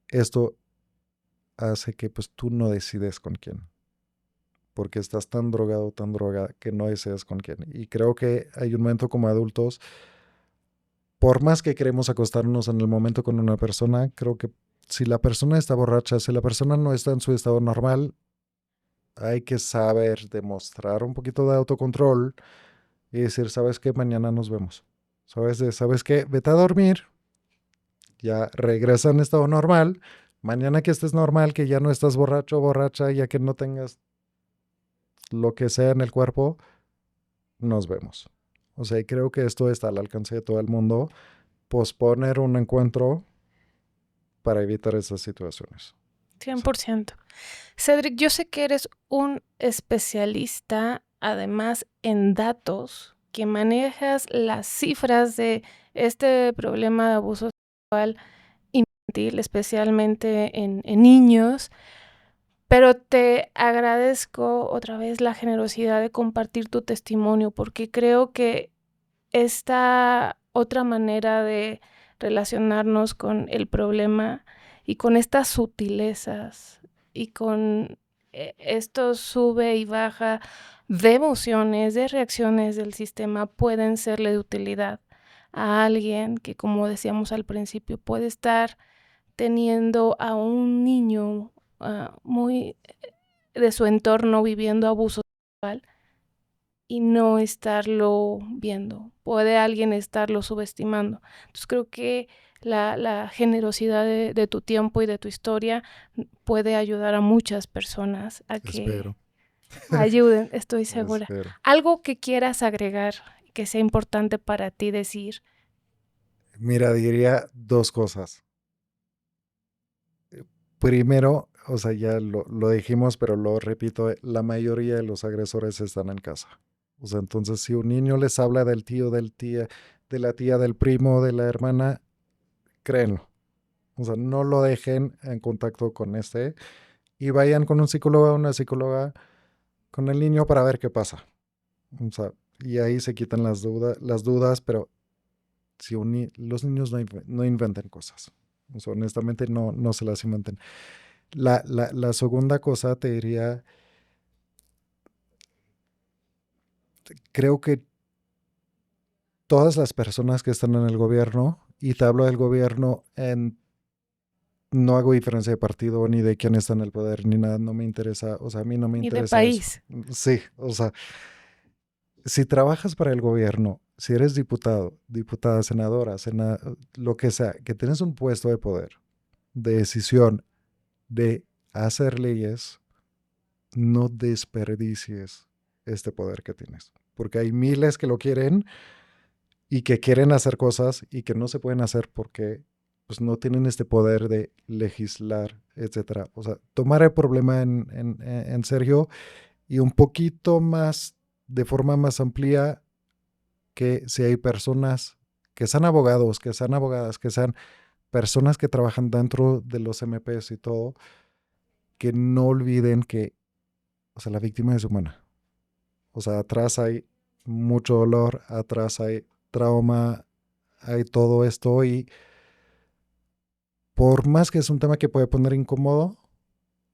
esto hace que pues tú no decides con quién. Porque estás tan drogado, tan drogada, que no decides con quién. Y creo que hay un momento como adultos, por más que queremos acostarnos en el momento con una persona, creo que si la persona está borracha, si la persona no está en su estado normal, hay que saber demostrar un poquito de autocontrol y decir, ¿sabes qué? Mañana nos vemos. ¿Sabes qué? Vete a dormir, ya regresa en estado normal. Mañana que estés normal, que ya no estás borracho o borracha, ya que no tengas lo que sea en el cuerpo, nos vemos. O sea, y creo que esto está al alcance de todo el mundo. Posponer un encuentro para evitar esas situaciones. 100%. Cedric, yo sé que eres un especialista, además, en datos, que manejas las cifras de este problema de abuso sexual infantil, especialmente en niños, pero te agradezco otra vez la generosidad de compartir tu testimonio, porque creo que esta otra manera de relacionarnos con el problema y con estas sutilezas y con esto sube y baja de emociones, de reacciones del sistema pueden serle de utilidad a alguien que, como decíamos al principio, puede estar teniendo a un niño muy de su entorno viviendo abuso sexual y no estarlo viendo. Puede alguien estarlo subestimando. Entonces creo que la generosidad de tu tiempo y de tu historia puede ayudar a muchas personas a que Espero. ayuden, estoy segura. Espero. Algo que quieras agregar, que sea importante para ti decir. Mira, diría 2 cosas. Primero, o sea, ya lo dijimos, pero lo repito, la mayoría de los agresores están en casa. O sea, entonces si un niño les habla del tío, del tía, de la tía, del primo, de la hermana, créenlo. O sea, no lo dejen en contacto con y vayan con un psicólogo o una psicóloga con el niño para ver qué pasa. O sea, y ahí se quitan las dudas, pero si los niños no inventen cosas. O sea, honestamente no se las inventen. La segunda cosa te diría, creo que todas las personas que están en el gobierno, y te hablo del gobierno no hago diferencia de partido ni de quién está en el poder ni nada, no me interesa, o sea, a mí no me Y de interesa país. eso. Sí, o sea, si trabajas para el gobierno, si eres diputado, diputada, senadora, lo que sea, que tienes un puesto de poder, de decisión, de hacer leyes, no desperdicies este poder que tienes, porque hay miles que lo quieren y que quieren hacer cosas y que no se pueden hacer porque pues, no tienen este poder de legislar, etcétera. O sea, tomar el problema en serio y un poquito más, de forma más amplia, que si hay personas que sean abogados, que sean abogadas, que sean personas que trabajan dentro de los MPs y todo, que no olviden que, o sea, la víctima es humana. O sea, atrás hay mucho dolor, atrás hay trauma, hay todo esto y por más que es un tema que puede poner incómodo,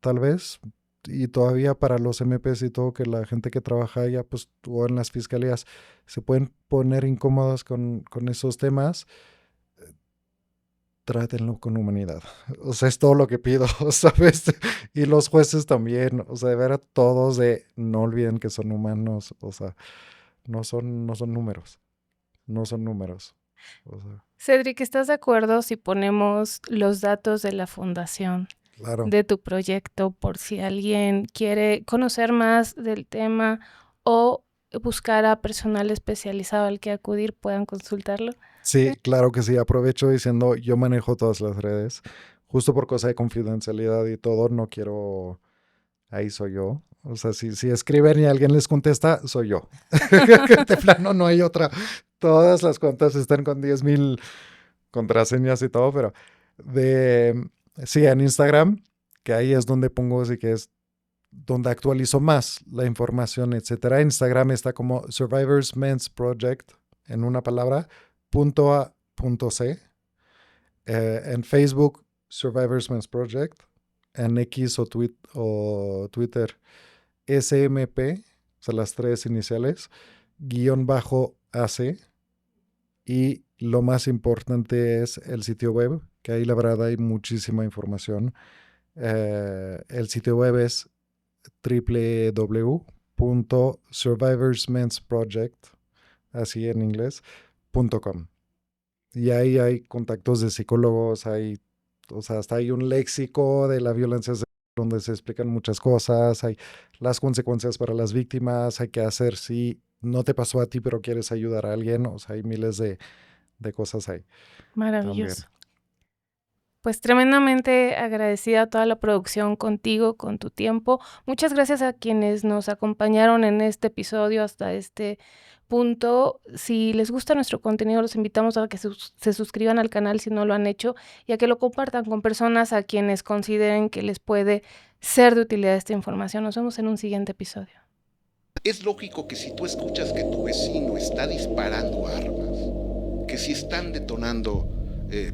tal vez, y todavía para los MPs y todo, que la gente que trabaja allá, pues, o en las fiscalías, se pueden poner incómodos con esos temas, trátenlo con humanidad. O sea, es todo lo que pido, ¿sabes? Y los jueces también, o sea, de ver a todos no olviden que son humanos, o sea, no son números, no son números. O sea, Cedric, ¿estás de acuerdo si ponemos los datos de la fundación, claro. de tu proyecto, por si alguien quiere conocer más del tema o buscar a personal especializado al que acudir, puedan consultarlo? Sí, claro que sí. Aprovecho diciendo, yo manejo todas las redes, justo por cosa de confidencialidad y todo, no quiero, ahí soy yo. O sea, si escriben y alguien les contesta, soy yo. De plano no hay otra. Todas las cuentas están con 10,000 contraseñas y todo, pero sí, en Instagram, que ahí es donde pongo, sí que es donde actualizo más la información, etcétera. Instagram está como Survivors Men's Project, en una palabra, .a.c. En Facebook, Survivors Men's Project. En X o Twitter, SMP, o sea, las 3 iniciales, _AC. Y lo más importante es el sitio web, que ahí la verdad hay muchísima información. El sitio web es www.survivorsmensproject, así en inglés, .com. Y ahí hay contactos de psicólogos, o sea, hasta hay un léxico de la violencia donde se explican muchas cosas, hay las consecuencias para las víctimas, hay qué hacer si no te pasó a ti pero quieres ayudar a alguien, o sea, hay miles de cosas ahí. Maravilloso. También. Pues tremendamente agradecida a toda la producción contigo, con tu tiempo. Muchas gracias a quienes nos acompañaron en este episodio hasta este punto. Si les gusta nuestro contenido, los invitamos a que se suscriban al canal si no lo han hecho y a que lo compartan con personas a quienes consideren que les puede ser de utilidad esta información. Nos vemos en un siguiente episodio. Es lógico que si tú escuchas que tu vecino está disparando armas, que si están detonando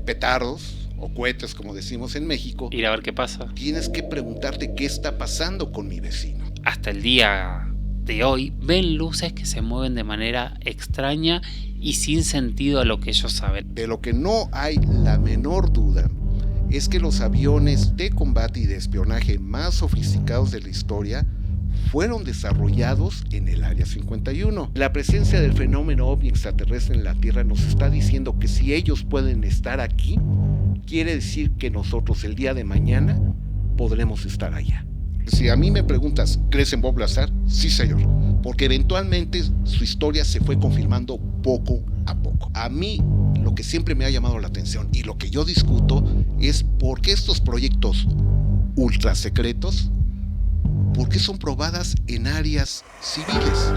petardos o cohetes, como decimos en México, Ir a ver qué pasa. tienes que preguntarte qué está pasando con mi vecino. Hasta el día de hoy ven luces que se mueven de manera extraña y sin sentido a lo que ellos saben. De lo que no hay la menor duda es que los aviones de combate y de espionaje más sofisticados de la historia fueron desarrollados en el Área 51. La presencia del fenómeno ovni extraterrestre en la Tierra nos está diciendo que si ellos pueden estar aquí, quiere decir que nosotros el día de mañana podremos estar allá. Si a mí me preguntas, ¿crees en Bob Lazar? Sí, señor, porque eventualmente su historia se fue confirmando poco a poco. A mí lo que siempre me ha llamado la atención y lo que yo discuto es por qué estos proyectos ultra secretos, ¿por qué son probadas en áreas civiles?